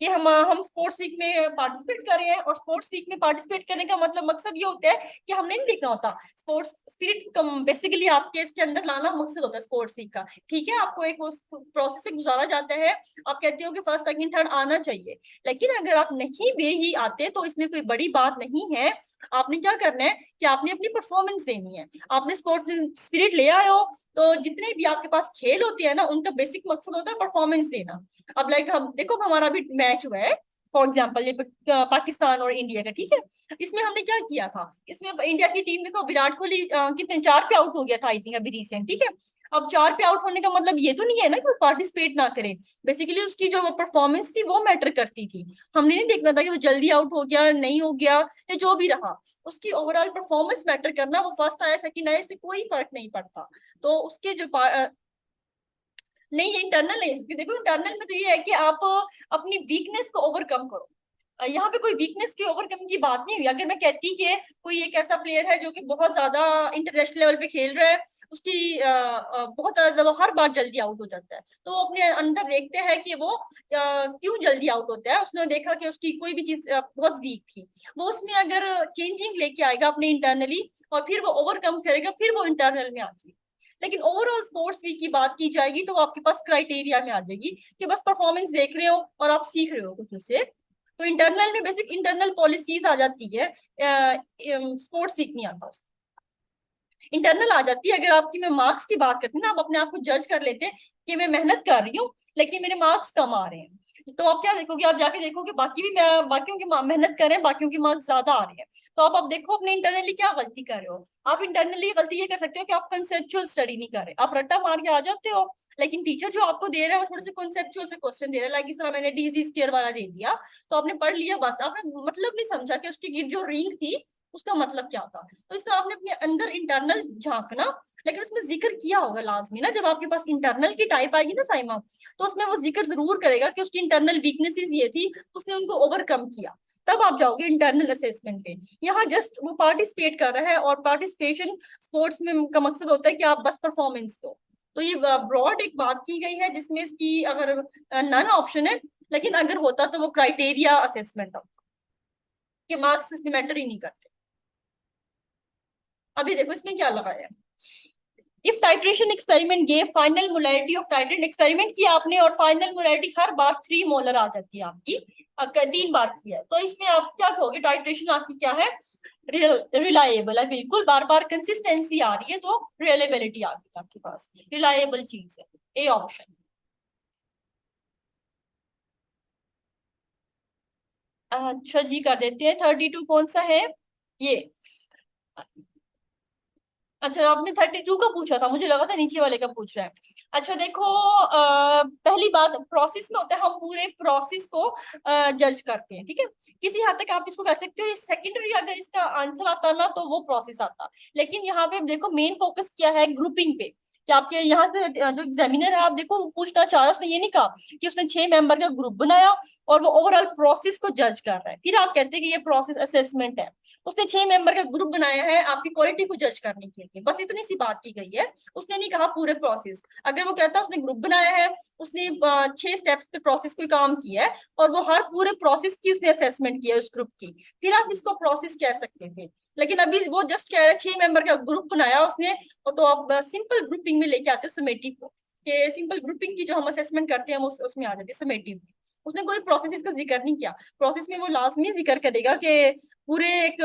कि हम स्पोर्ट्स वीक में पार्टिसिपेट कर रहे हैं। और स्पोर्ट्स वीक में पार्टिसिपेट करने का मतलब मकसद ये होता है कि हमने नहीं देखना होता स्पोर्ट्स स्पिरिट, बेसिकली आपके इसके अंदर लाना मकसद होता है स्पोर्ट्स वीक का। ठीक है, आपको एक वो प्रोसेस से गुजारा जाता है, आप कहते हो कि फर्स्ट सेकंड थर्ड आना चाहिए, लेकिन अगर आप नहीं भी ही आते तो इसमें कोई बड़ी बात नहीं है। आपने क्या करना है कि आपने अपनी परफॉर्मेंस देनी है, आपने स्पोर्ट्स स्पिरिट ले आए हो, तो जितने भी आपके पास खेल होते हैं ना, उनका बेसिक मकसद होता है परफॉर्मेंस देना। अब लाइक हम देखो, हमारा भी मैच हुआ है फॉर एग्जाम्पल, ये पाकिस्तान और इंडिया का, ठीक है। इसमें हमने क्या किया था, इसमें इंडिया की टीम देखो, विराट कोहली कितने 4 पे आउट हो गया था आई थिंक अभी रिसेंट, ठीक है। अब 4 पे आउट होने का मतलब ये तो नहीं है ना कि वो पार्टिसिपेट ना करे, बेसिकली उसकी जो परफॉर्मेंस थी वो मैटर करती थी। हमने नहीं देखना था कि वो जल्दी आउट हो गया नहीं हो गया या जो भी रहा, उसकी ओवरऑल परफॉर्मेंस मैटर करना, वो फर्स्ट आया सेकंड आया इससे कोई फर्क नहीं पड़ता। तो उसके जो नहीं, ये इंटरनल नहीं है, क्योंकि देखो इंटरनल में तो ये है कि आप अपनी वीकनेस को ओवरकम करो। यहाँ पे कोई वीकनेस की ओवरकम की बात नहीं हुई। अगर मैं कहती कि कोई एक ऐसा प्लेयर है जो कि बहुत ज्यादा इंटरनेशनल लेवल पे खेल रहा है, उसकी बहुत ज्यादा वो हर बार जल्दी आउट हो जाता है, तो वो अपने अंदर देखते हैं कि वो क्यों जल्दी आउट होता है। उसने देखा कि उसकी कोई भी चीज बहुत वीक थी, वो उसमें अगर चेंजिंग लेके आएगा अपने इंटरनली और फिर वो ओवरकम करेगा, फिर वो इंटरनल में आती है। लेकिन ओवरऑल स्पोर्ट्स वीक की बात की जाएगी तो वो आपके पास क्राइटेरिया में आ जाएगी कि बस परफॉर्मेंस देख रहे हो और आप सीख रहे हो कुछ उससे। तो इंटरनल में बेसिक इंटरनल पॉलिसीज आ जाती है, स्पोर्ट्स वीक नहीं आता। इंटरनल आ जाती है, अगर आपकी मैं मार्क्स की बात करती हूँ ना, आप अपने आप को जज कर लेते हैं कि मैं मेहनत कर रही हूँ लेकिन मेरे मार्क्स कम आ रहे हैं, तो आप क्या देखोगे, आप जाके देखोगे बाकी भी बाकियों की मेहनत कर रहे हैं, बाकियों के मार्क्स ज्यादा आ रहे हैं, तो आप देखो अपने इंटरनली क्या गलती कर रहे हो। आप इंटरनली गलती ये कर सकते हो कि आप कंसेप्चुअल स्टडी नहीं कर रहे, आप रट्टा मार के आ जाते हो, लेकिन टीचर जो आपको दे रहा है वो थोड़े से कॉन्सेप्चुअल से क्वेश्चन दे रहा है, लाइक इस तरह मैंने डीजी स्क्वायर वाला दे दिया, तो आपने पढ़ लिया, बस आपने मतलब नहीं समझा कि उसकी जो रिंग थी उसका मतलब क्या था। तो इसमें आपने अपने अंदर इंटरनल झांकना, लेकिन उसमें जिक्र किया होगा लाजमी ना, जब आपके पास इंटरनल की टाइप आएगी ना साइमा, तो उसमें वो जिक्र जरूर करेगा कि उसकी इंटरनल वीकनेसेस ये थी, उसने उनको ओवरकम किया, तब आप जाओगे इंटरनल असेसमेंट पे। यहाँ जस्ट वो पार्टिसिपेट कर रहा है, और पार्टिसिपेशन स्पोर्ट्स में का मकसद होता है कि आप बस परफॉर्मेंस दो। तो ये ब्रॉड एक बात की गई है जिसमें इसकी अगर नन ऑप्शन है, लेकिन अगर होता तो वो क्राइटेरिया असेसमेंट होता, कि मार्क्स इसमें मैटर ही नहीं करते। अभी देखो इसमें क्या लगाया है, if titration experiment gave final molarity of titrate, experiment किया आपने और फाइनल मोलैरिटी हर बार 3 मोलर आ जाती है आपकी, अगर 3 बार किया तो इसमें आप क्या कहोगे, टाइट्रेशन आपकी क्या है, रिलायबल है, बिल्कुल बार बार कंसिस्टेंसी आ रही है तो रिलायबिलिटी आ गई आपके पास, रिलायबल चीज है, ए ऑप्शन। अच्छा जी, कर देते हैं। 32 कौन सा है ये? अच्छा, आपने 32 का पूछा था, मुझे लगा था नीचे वाले का पूछ रहा है। अच्छा देखो, पहली बात प्रोसेस में होता है, हम पूरे प्रोसेस को जज करते हैं, ठीक है। किसी हद तक आप इसको कह सकते हो, सेकेंडरी अगर इसका आंसर आता ना तो वो प्रोसेस आता, लेकिन यहाँ पे देखो मेन फोकस क्या है, ग्रुपिंग पे। कि आपके यहाँ से जो एग्जामिनर है, आप देखो वो पूछना चाह रहा है, उसने ये नहीं कहा कि उसने 6 मेंबर का ग्रुप बनाया और वो ओवरऑल प्रोसेस को जज कर रहा है, फिर आप कहते हैं कि ये प्रोसेस असेसमेंट है। उसने 6 मेंबर का ग्रुप बनाया है आपकी क्वालिटी को जज करने के लिए, बस इतनी सी बात की गई है। उसने नहीं कहा पूरे प्रोसेस। अगर वो कहता उसने ग्रुप बनाया है, उसने 6 स्टेप्स पे प्रोसेस कोई काम किया है और वो हर पूरे प्रोसेस की उसने असेसमेंट किया उस ग्रुप की, फिर आप इसको प्रोसेस कह सकते थे। लेकिन अभी वो जस्ट कह रहे हैं 6 मेंबर का ग्रुप बनाया उसने, तो आप सिंपल ग्रुपिंग में लेके आते हो समेटिव को, कि सिंपल ग्रुपिंग की जो हम असेसमेंट करते हैं वो उसमें आ जाती है समेटिव। उसने कोई प्रोसेस का जिक्र नहीं किया। प्रोसेस में वो लाजमी जिक्र करेगा कि पूरे एक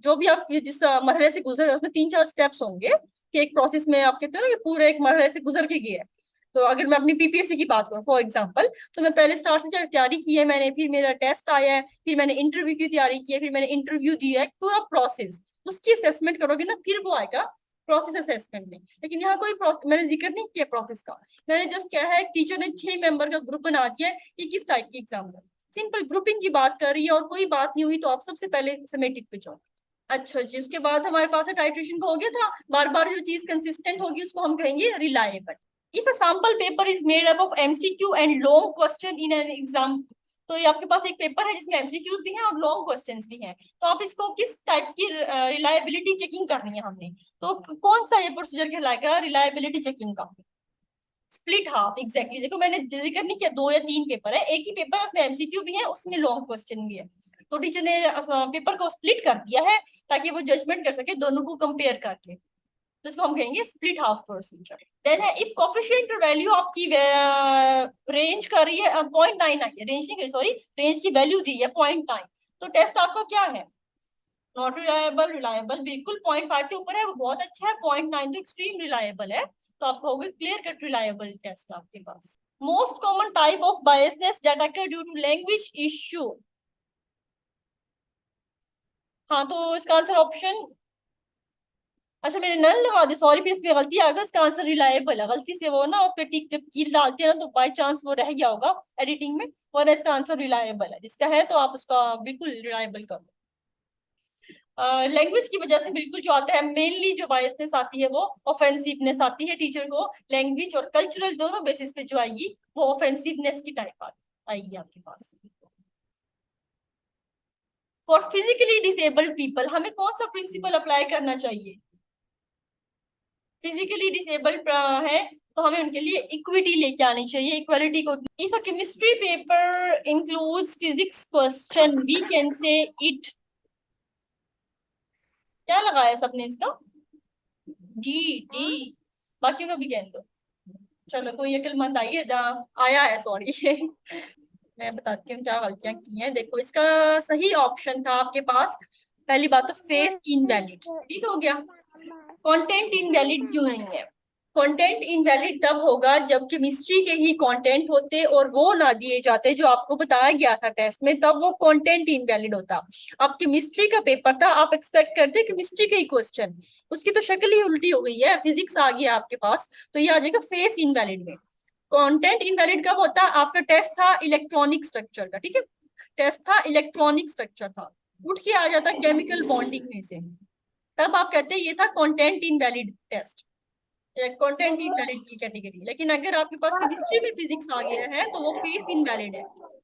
जो भी आप जिस मरहले से गुजरे उसमें 3-4 स्टेप्स होंगे, कि एक प्रोसेस में आप कहते हो ना ये पूरे एक मरहले से गुजर के गया है। तो अगर मैं अपनी पीपीएससी की बात करूँ फॉर एग्जांपल, तो मैं पहले स्टार्ट से तैयारी की है मैंने, फिर मेरा टेस्ट आया है, फिर मैंने इंटरव्यू की तैयारी की है, फिर मैंने इंटरव्यू दिया है, पूरा प्रोसेस उसकी असेसमेंट करोगे ना, फिर वो आएगा प्रोसेस असेसमेंट में। लेकिन यहाँ कोई मैंने जिक्र नहीं किया प्रोसेस का। मैंने जस्ट क्या है, टीचर ने 6 मेंबर का ग्रुप बना दिया है, ये किस टाइप की एग्जाम है, सिंपल ग्रुपिंग की बात कर रही है और कोई बात नहीं हुई, तो आप सबसे पहले समेटिव पे जाओ। अच्छा जी, उसके बाद हमारे पास टाइट्रेशन का हो गया था। बार बार जो चीज कंसिस्टेंट होगी उसको हम कहेंगे reliable. If a sample paper is made up of MCQ and long question in an exam, तो ये आपके पास एक पेपर है जिसमें एमसीक्यूज भी हैं और लॉन्ग क्वेश्चंस भी हैं, तो आप इसको किस टाइप की रिलायबिलिटी चेकिंग करनी है हमने, तो कौन सा ये प्रोसीजर कहलाएगा रिलायबिलिटी चेकिंग का? Split half, exactly. देखो मैंने जिक्र नहीं किया 2 या 3 पेपर है, एक ही पेपर है उसमें एमसीक्यू भी है उसमें लॉन्ग क्वेश्चन भी है, तो टीचर ने पेपर को स्प्लिट कर दिया है ताकि वो जजमेंट कर सके दोनों को कंपेयर करके, तो इसको हम कहेंगे स्प्लिट हाफ प्रोसीजर। देन है इफ कोफिशिएंट वैल्यू आपकी रेंज कर रही है 0.9 आई है, रेंज नहीं करी सॉरी, रेंज की वैल्यू दी है 0.9, तो टेस्ट आपका क्या है? नॉट रिलायबल, रिलायबल बिल्कुल 0.5 से ऊपर है वो बहुत अच्छा है, 0.9 तो एक्सट्रीम रिलायबल है, तो आप कहोगे क्लियर कट रिलायबल टेस्ट आपके पास। Most common type of biasness that occur due to language issue, हाँ तो इसका आंसर ऑप्शन, अच्छा मैंने नल लगा दी सॉरी, फिर इसमें गलती आ गई, इसका आंसर रिलायबल है, गलती से वो ना उस पर टिक जब कील डालते हैं ना तो बाय चांस वो रह गया होगा एडिटिंग में, वरना इसका आंसर रिलायबल है, जिसका है तो आप उसका बिल्कुल रिलायबल करो। लैंग्वेज की वजह से बिल्कुल जो आता है मेनली जो बायसनेस आती है वो ऑफेंसिवनेस आती है, टीचर को लैंग्वेज और कल्चरल दोनों बेसिस पे जो आएगी वो ऑफेंसिवनेस की टाइप आएगी आपके पास। फॉर फिजिकली डिसेबल्ड पीपल हमें कौन सा प्रिंसिपल अप्लाई करना चाहिए? फिजिकली डिसेबल्ड है तो हमें उनके लिए इक्विटी लेके आनी चाहिए, इक्वालिटी को। If a chemistry paper includes physics question we can say it, क्या लगाया सबने इसका? डी, डी, बाकी का भी कहने दो। चलो कोई अक्लमंद आई है आया है सॉरी मैं बताती हूँ क्या गलतियां की हैं। देखो इसका सही ऑप्शन था आपके पास, पहली बात तो फेस इनवैलिड, ठीक हो गया। कंटेंट इनवैलिड क्यों नहीं है? कंटेंट इनवैलिड तब होगा जब केमिस्ट्री के ही कंटेंट होते और वो ना दिए जाते जो आपको बताया गया था टेस्ट में, तब वो कंटेंट इनवैलिड होता। अब केमिस्ट्री का पेपर था, आप एक्सपेक्ट करते केमिस्ट्री के ही क्वेश्चन, उसकी तो शक्ल ही उल्टी हो गई है, फिजिक्स आ गया आपके पास, तो ये आ जाएगा फेस इनवैलिड में। कंटेंट इनवैलिड कब होता है? आपका टेस्ट था इलेक्ट्रॉनिक स्ट्रक्चर का, ठीक है, टेस्ट था इलेक्ट्रॉनिक स्ट्रक्चर था, उठ के आ जाता केमिकल बॉन्डिंग में से, तब आप कहते हैं ये था content invalid test, content invalid की कैटेगरी। लेकिन अगर आपके पास केमिस्ट्री में फिजिक्स आ गया है तो वो फेस इनवैलिड है,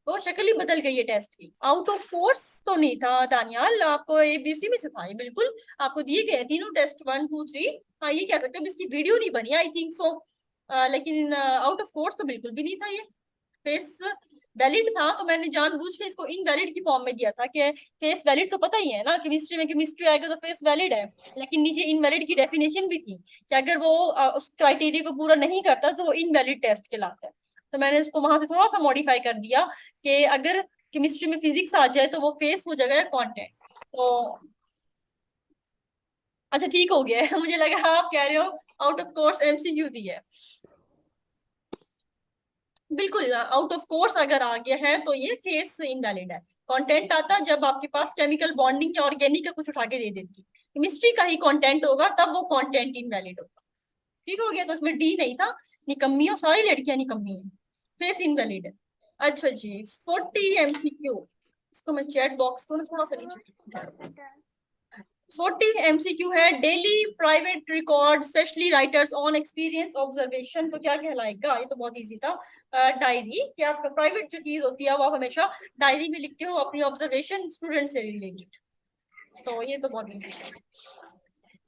वो शक्ल ही बदल गई है टेस्ट की। आउट ऑफ कोर्स तो नहीं था दानियाल, आपको एबीसी में से था ये बिल्कुल, आपको दिए गए तीनों टेस्ट 1 2 3, हाँ ये कह सकते हैं इसकी वीडियो नहीं बनी आई थिंक सो, लेकिन आउट ऑफ कोर्स तो बिल्कुल भी नहीं था ये, फेस वैलिड था, तो मैंने जानबूझ के इसको इनवैलिड की फॉर्म में दिया था कि फेस वैलिड तो पता ही है ना, केमिस्ट्री में केमिस्ट्री आएगा तो फेस वैलिड है, लेकिन नीचे इनवैलिड की डेफिनेशन भी थी कि अगर वो उस क्राइटेरिया को पूरा नहीं करता तो वो इनवैलिड टेस्ट कहलाता है, तो मैंने इसको वहां से थोड़ा सा मॉडिफाई कर दिया कि अगर केमिस्ट्री में फिजिक्स आ जाए तो वो फेस हो जाएगा कॉन्टेंट, तो अच्छा ठीक हो गया है मुझे लगा आप कह रहे हो आउट ऑफ कोर्स एमसीक्यू दी है, बिल्कुल आउट ऑफ कोर्स अगर आ गया है तो ये फेस इनवैलिड है। कंटेंट आता जब आपके पास केमिकल बॉन्डिंग या ऑर्गेनिक का कुछ उठा के दे देती, केमिस्ट्री का ही कंटेंट होगा तब वो कंटेंट इनवैलिड होगा, ठीक हो गया, तो उसमें डी नहीं था, निकम्मी हो सारी लड़कियां निकम्मी है, फेस इनवैलिड है। अच्छा जी 40 एमसीक्यू, इसको मैं चैट बॉक्स को ना थोड़ा सा नीचे, 40 MCQ है। Daily private record specially writers on experience observation, तो क्या कहलाएगा? ये तो बहुत इजी था। डायरी, कि आपका प्राइवेट जो चीज होती है वो आप हमेशा डायरी में लिखते हो अपनी ऑब्जर्वेशन स्टूडेंट से रिलेटेड, तो ये तो बहुत इजी है।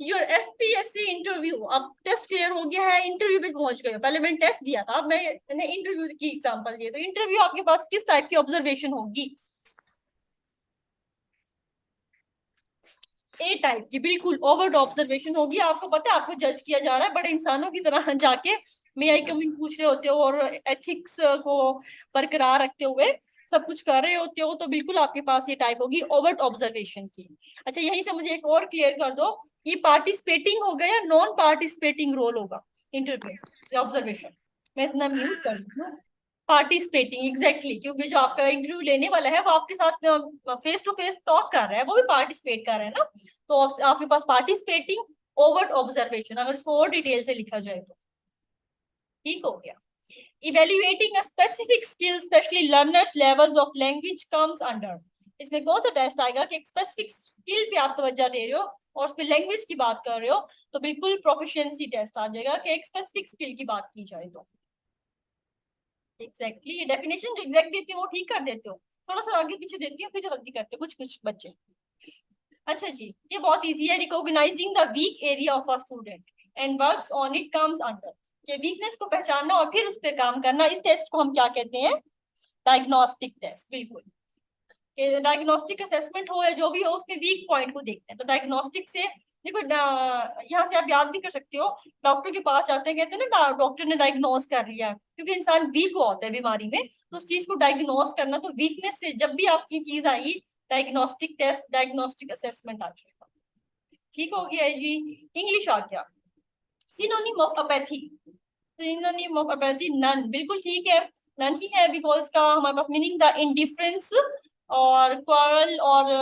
योर FPSC इंटरव्यू, अब टेस्ट क्लियर हो गया है, इंटरव्यू पे पहुंच गए हो। पहले मैंने टेस्ट दिया था, अब मैंने इंटरव्यू की एग्जांपल दी, तो इंटरव्यू आपके पास किस टाइप की ऑब्जर्वेशन होगी? ए टाइप की, बिल्कुल ओवर ऑब्जर्वेशन होगी। आपको पता है आपको जज किया जा रहा है, बड़े इंसानों की तरह जाके मे आई कम इन पूछ रहे होते हो और एथिक्स को बरकरार रखते हुए सब कुछ कर रहे होते हो, तो बिल्कुल आपके पास ये टाइप होगी ओवर ऑब्जर्वेशन की। अच्छा, यहीं से मुझे एक और क्लियर कर दो, ये पार्टिसिपेटिंग होगा या नॉन पार्टिसिपेटिंग रोल होगा इंटरव्यू ऑब्जर्वेशन? मैं इतना म्यूट कर दूं। पार्टिसिपेटिंग, एग्जैक्टली, क्योंकि जो आपका इंटरव्यू लेने वाला है वो आपके साथ फेस टू फेस टॉक कर रहा है, वो भी पार्टिसिपेट कर रहा है ना, तो आपके पास पार्टिसिपेटिंग ओवर ऑब्जर्वेशन, अगर इसको और डिटेल से लिखा जाए तो ठीक हो गया। Evaluating a specific skill specially learners levels of language comes under, इसमें कौन सा टेस्ट आएगा कि एक स्पेसिफिक स्किल पे आप तवज्जो दे रहे हो और उस पे लैंग्वेज की बात कर रहे हो, तो बिल्कुल प्रोफिशिएंसी टेस्ट आ जाएगा कि एक स्पेसिफिक स्किल की बात की जाए तो। एग्जैक्टली, डेफिनेशन जो एग्जैक्ट देती हो वो ठीक कर देते हो, थोड़ा सा आगे पीछे देती हो फिर गलती करते हो कुछ कुछ बच्चे। अच्छा जी, ये बहुत इजी है। Recognizing the weak area of a student and works on it comes under, ये वीकनेस को पहचानना और फिर उस पर काम करना, इस टेस्ट को हम क्या कहते हैं? डायग्नोस्टिक टेस्ट, बिल्कुल। डायग्नोस्टिक असेसमेंट हो या जो भी हो, उसमें वीक पॉइंट को देखते हैं, तो डायग्नोस्टिक से देखो यहाँ से आप याद भी कर सकते हो, डॉक्टर के पास जाते हैं, कहते हैं ना डॉक्टर ने डायग्नोस कर लिया, क्योंकि इंसान वीक होता है बीमारी में, तो उस चीज को डायग्नोस करना, तो वीकनेस से जब भी आपकी चीज आई, डायग्नोस्टिक टेस्ट डायग्नोस्टिक असेसमेंट आ जाएगा। ठीक हो गया जी। इंग्लिश आ गया। Synonym of apathy, synonym of apathy none, बिल्कुल ठीक है, नन ही है, बिकॉज का हमारे पास मीनिंग द इंडिफरेंस और क्वारल और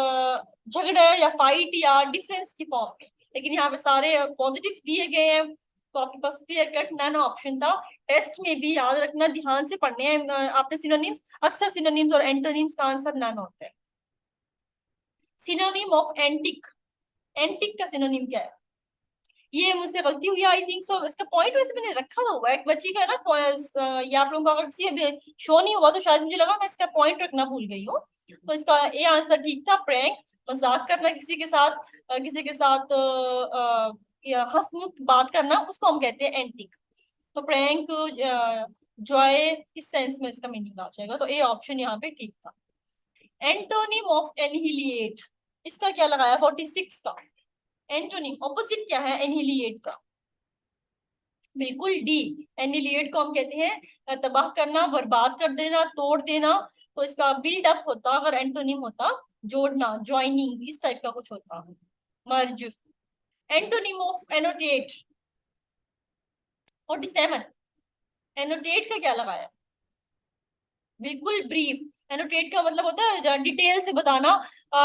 झगड़ा या फाइट या डिफरेंस की फॉर्म में, लेकिन यहाँ पे सारे पॉजिटिव दिए गए हैं, तो आपके पास क्लियर कट नन ऑप्शन था। टेस्ट में भी याद रखना, ध्यान से पढ़ने हैं आपने सिनोनिम्स, अक्सर सिनोनिम्स और एंटोनिम्स का आंसर नन होता है। सिनोनिम ऑफ एंटिक, एंटिक का सिनोनिम क्या है? ये मुझसे गलती हुई आई थिंक सो, इसका पॉइंट वैसे मैंने रखा हुआ है एक बच्ची का ना, ये आप लोगों को अगर किसी शो नहीं हुआ तो शायद मुझे लगा मैं इसका पॉइंट रखना भूल गई हूँ, तो इसका ए आंसर ठीक था, प्रैंक, मजाक करना किसी के साथ, किसी के साथ या हंसमुख बात करना, उसको हम कहते हैं एंटिक, तो प्रैंक जॉय इस सेंस में इसका मीनिंग आ जाएगा, तो ए ऑप्शन यहाँ पे ठीक था। एंटोनिम ऑफ एनहिलिएट, इसका क्या लगाया 46 का? एंटोनिम ऑपोजिट क्या है एनहिलिएट का? बिल्कुल डी, एनिलिएट को हम कहते हैं तबाह करना, बर्बाद कर देना, तोड़ देना, तो इसका बिल्डअप होता, अगर एंटोनिम होता जोड़ना, ज्वाइनिंग, इस टाइप का कुछ होता, मर्ज। एंटोनिम ऑफ एनोटेट 47, एनोटेट का क्या लगाया? बिल्कुल ब्रीफ, एनोटेट का मतलब होता है डिटेल से बताना,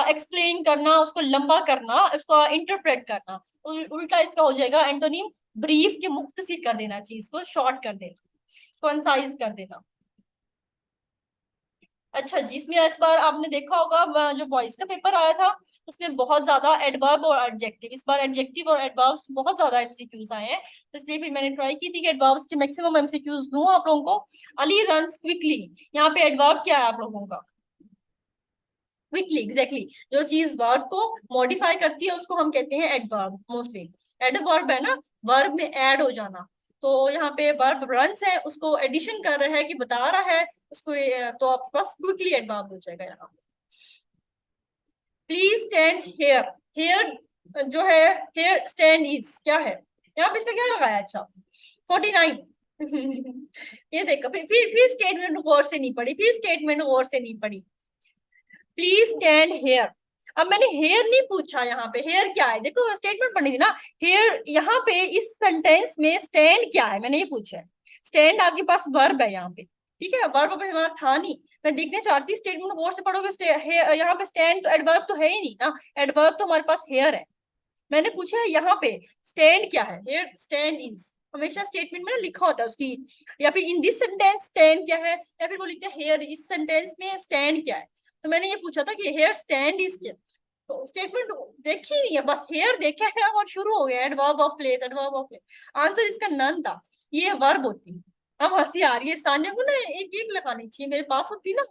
एक्सप्लेन करना, उसको लंबा करना, उसको इंटरप्रेट करना, उल्टा इसका हो जाएगा एंटोनिम ब्रीफ, के मुख्तसर कर देना, चीज को शॉर्ट कर देना, कंसाइज कर देना। अच्छा जी, इसमें इस बार आपने देखा होगा जो बॉयज का पेपर आया था उसमें बहुत ज्यादा एडवर्ब और एडजेक्टिव, इस बार एडजेक्टिव और एडवर्ब्स बहुत ज्यादा एमसीक्यूज आए हैं, तो इसलिए फिर मैंने ट्राई की थी कि एडवर्ब्स के मैक्सिमम एमसीक्यूज दूं आप लोगों को। अली रन्स क्विकली, यहाँ पे एडवर्ब क्या है आप लोगों का? क्विकली, एग्जैक्टली, जो चीज वर्ब को मॉडिफाई करती है उसको हम कहते हैं एडवर्ब, मोस्टली एडवर्ब है ना, वर्ब में ऐड हो जाना, तो यहाँ पे वर्ब रन्स है, उसको एडिशन कर रहा है कि बता रहा है उसको, तो आपके पास क्विकली एडवर्ब हो जाएगा यहाँ। प्लीज स्टैंड हेयर, हेयर जो है, हेयर स्टैंड इज क्या है यहाँ पे, इसका क्या लगाया? अच्छा 49 ये देखो, फिर स्टेटमेंट गौर से नहीं पढ़ी, फिर स्टेटमेंट गौर से नहीं पढ़ी। प्लीज स्टैंड हेयर, अब मैंने हेयर नहीं पूछा, यहाँ पे हेयर क्या है, देखो स्टेटमेंट पढ़नी थी ना, हेयर यहाँ पे इस सेंटेंस में स्टैंड क्या है मैंने ये पूछा है, स्टैंड आपके पास वर्ब है यहाँ पे, ठीक है, वर्ब पे हमारा था नहीं, मैं देखना चाहती स्टेटमेंट गौर से पढ़ोगे, यहाँ पे स्टैंड तो एडवर्ब तो है ही नहीं ना, एडवर्ब तो हमारे पास हेयर है, मैंने पूछा है यहाँ पे स्टैंड क्या है, हेयर स्टैंड इज, हमेशा स्टेटमेंट में ना लिखा होता है उसकी, या फिर इन दिस सेंटेंस स्टैंड क्या है, या फिर वो लिखते हैं हेयर इस सेंटेंस में स्टैंड क्या है, तो मैंने ये पूछा था कि हेयर स्टैंड इज क्या, तो स्टेटमेंट देखी नहीं है, बस हेयर देखा है और शुरू हो गया adverb of place, adverb of place. Answer इसका नन था, ये वर्ब होती। अब हंसी आ रही है, सानिया को ना एक एक लगानी चाहिए, मेरे पास होती ना।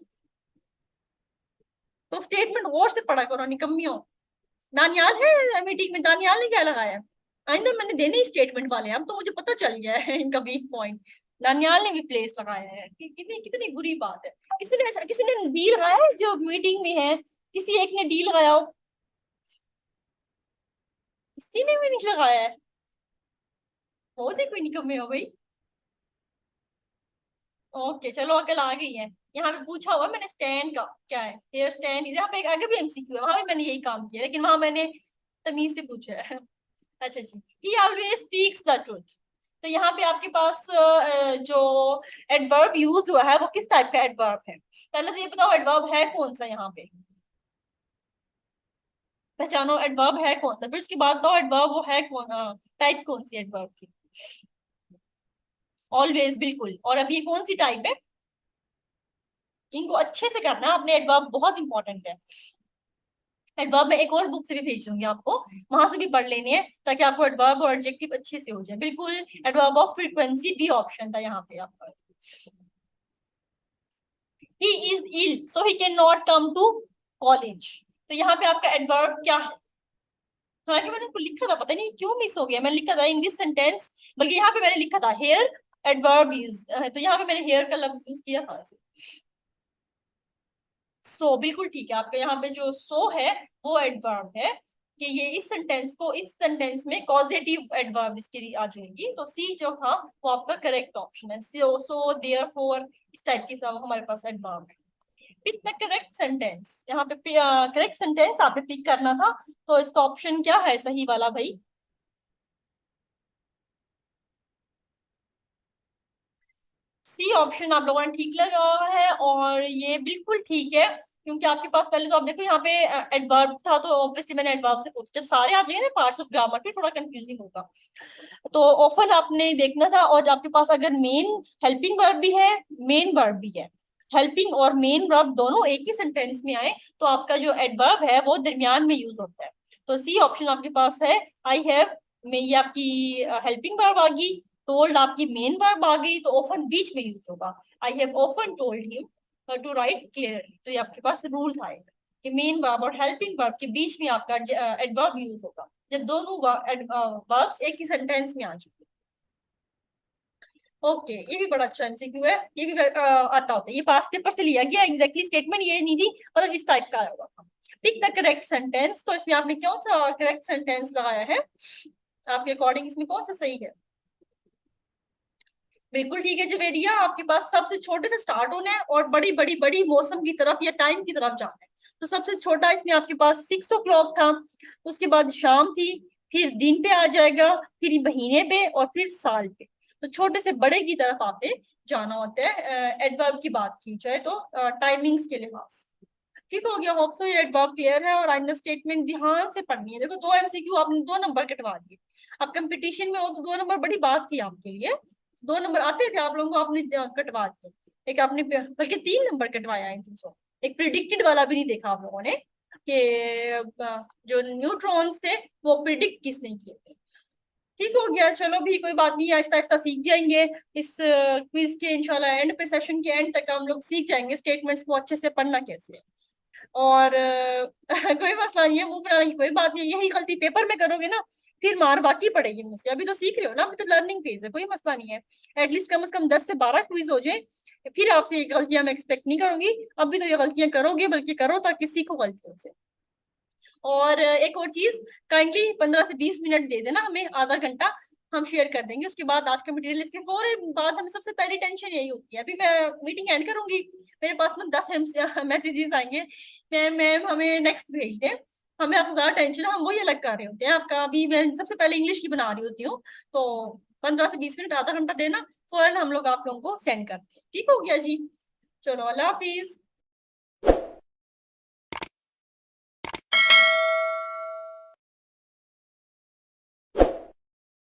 तो स्टेटमेंट और से पढ़ा करो, निकम्मियों। दानियाल है मीटिंग में, दानियाल ने क्या लगाया? आइंदा मैंने देने ही स्टेटमेंट वाले हैं, अब तो मुझे पता चल गया है इनका वीक पॉइंट। दानियाल ने भी प्लेस लगाया है, कितनी कितनी बुरी बात है। किसी ने डी लगाया है जो मीटिंग में है? किसी एक ने डी लगाया हो? किसी ने भी नहीं लगाया है। बहुत ही कोई निकम्मे हो भाई। ओके चलो, अकल आ गई है। यहाँ पे पूछा हुआ मैंने स्टैंड का क्या है, हेयर स्टैंड। यहाँ पे एक आगे भी एमसीक्यू है, वहां भी मैंने यही काम किया, लेकिन वहां मैंने तमीज से पूछा है। अच्छा जी, he always speaks the truth. तो यहाँ पे आपके पास जो एडवर्ब यूज हुआ है वो किस टाइप का एडवर्ब है? पहले तो ये बताओ एडवर्ब है कौन सा यहाँ पे, पहचानो एडवर्ब है कौन सा, फिर उसके बाद बताओ एडवर्ब वो है कौन, टाइप कौन सी एडवर्ब की? ऑलवेज, बिल्कुल। और अब ये कौन सी टाइप है? इनको अच्छे से करना है आपने, एडवर्ब बहुत इंपॉर्टेंट है। एडवर्ब में एक और बुक से भी भेज दूंगी आपको, वहां से भी पढ़ लेनी है, ताकि आपको एडवर्ब और एडजेक्टिव अच्छे से हो जाए। बिल्कुल, adverb of frequency B option था यहाँ पे आपका। He is ill so he can not come to college. तो यहाँ पे आपका एडवर्ब क्या है? हालांकि मैंने उसको लिखा था, पता नहीं क्यों मिस हो गया। मैंने लिखा था इन दिस सेंटेंस, बल्कि यहाँ पे मैंने लिखा था हेयर एडवर्ब इज, तो यहाँ पे मैंने हेयर का लफ्ज यूज किया था। सो बिल्कुल ठीक है, आपका यहाँ पे जो सो है वो एडवर्ब है, कि ये इस सेंटेंस को, इस सेंटेंस में कॉजेटिव एडवर्ब इसके लिए आ जाएगी। तो सी जो था वो आपका करेक्ट ऑप्शन है। सो देयरफॉर इस टाइप की सब हमारे पास एडवर्ब है। पिक द करेक्ट सेंटेंस, यहाँ पे करेक्ट सेंटेंस आपने पिक करना था। तो इसका ऑप्शन क्या है सही वाला भाई? सी ऑप्शन आप लोगों ने ठीक लगा है, और ये बिल्कुल ठीक है। क्योंकि आपके पास पहले तो आप देखो यहाँ पे एडवर्ब था, तो ऑब्वियसली मैंने एडवर्ब से पूछा। जब सारे आ जाएंगे ना पार्ट्स ऑफ ग्रामर, फिर थोड़ा कंफ्यूजिंग होगा। तो ऑफन आपने देखना था, और आपके पास अगर मेन हेल्पिंग वर्ब भी है, मेन वर्ब भी है, हेल्पिंग और मेन वर्ब दोनों एक ही सेंटेंस में आए, तो आपका जो एडवर्ब है वो दरमियान में यूज होता है। तो सी ऑप्शन आपके पास है, आई हैव में, ये आपकी हेल्पिंग वर्ब आ गई, टोल्ड आपकी मेन वर्ब आ गई, तो ऑफन बीच में यूज होगा। I have often told him to write clearly. तो ये आपके पास रूल था एक, कि मेन वर्ब और हेल्पिंग वर्ब के बीच में आपका एडवर्ब यूज होगा, जब दोनों वर्ब्स एक ही सेंटेंस में आ चुके। ओके, ये भी बड़ा अच्छा एमसीक्यू है, ये भी आता होता है, ये पास्ट पेपर से लिया गया एग्जैक्टली। स्टेटमेंट ये नहीं थी, मतलब इस टाइप का आया हुआ था। पिक द करेक्ट सेंटेंस, तो इसमें आपने कौन सा करेक्ट सेंटेंस लगाया है आपके अकॉर्डिंग, इसमें कौन सा सही है? बिल्कुल ठीक है जवेरिया, आपके पास सबसे छोटे से स्टार्ट होना है और बड़ी बड़ी बड़ी मौसम की तरफ या टाइम की तरफ जाना है। तो सबसे छोटा इसमें आपके पास 6 o'clock था, उसके बाद शाम थी, फिर दिन पे आ जाएगा, फिर महीने पे, और फिर साल पे। तो छोटे से बड़े की तरफ आपने जाना होता है एडवर्ब की बात की जाए तो, टाइमिंग्स के लिहाज। ठीक हो गया, होप सो ये एडवर्ब क्लियर है। और आइंदा स्टेटमेंट ध्यान से पढ़नी है। देखो 2 MCQ आपने 2 नंबर कटवा दिए। अब कंपटीशन में हो तो 2 नंबर बड़ी बात थी आपके लिए। 2 नंबर आते थे आप लोगों को, आपने कटवा दिए। एक आपने बल्कि 3 नंबर कटवाया है 200। एक प्रिडिक्टेड वाला भी नहीं देखा आप लोगों ने, कि जो न्यूट्रॉन्स थे वो प्रिडिक्ट किसने किए थे। ठीक हो गया, चलो भी कोई बात नहीं, आहिस्ता आहिस्ता सीख जाएंगे। इस क्विज के इंशाल्लाह एंड पे, सेशन के एंड तक हम लोग सीख जाएंगे स्टेटमेंट्स को अच्छे से पढ़ना कैसे है। और कोई मसला नहीं है, मुंह बनाने की कोई बात नहीं है। यही गलती पेपर में करोगे ना, फिर मार बाकी पड़ेगी मुझसे। अभी तो सीख रहे हो ना, अभी तो लर्निंग फेज है, कोई मसला नहीं है। एटलीस्ट कम से कम 10 से 12 क्विज हो जाए, फिर आपसे ये गलतियां मैं एक्सपेक्ट नहीं करूंगी। अभी तो ये गलतियां करोगे, बल्कि करो ताकि सीखो गलतियों से। और एक और चीज, काइंडली 15 से 20 मिनट दे देना हमें, आधा घंटा, हम शेयर कर देंगे। उसके बाद आज का मटेरियल, इसके फौरन बाद हमें सबसे पहली टेंशन यही होती है। अभी मैं मीटिंग एंड करूंगी, मेरे पास में 10 मैसेजेस आएंगे, मैम हमें नेक्स्ट भेज दें। हमें आपको ज्यादा टेंशन है, हम वही अलग कर रहे होते हैं आपका। अभी मैं सबसे पहले इंग्लिश की बना रही होती हूँ, तो 15 से 20 मिनट, आधा घंटा देना, फौरन हम लोग आप लोगों को सेंड करते हैं। ठीक हो गया जी, चलो अल्लाह हाफिज।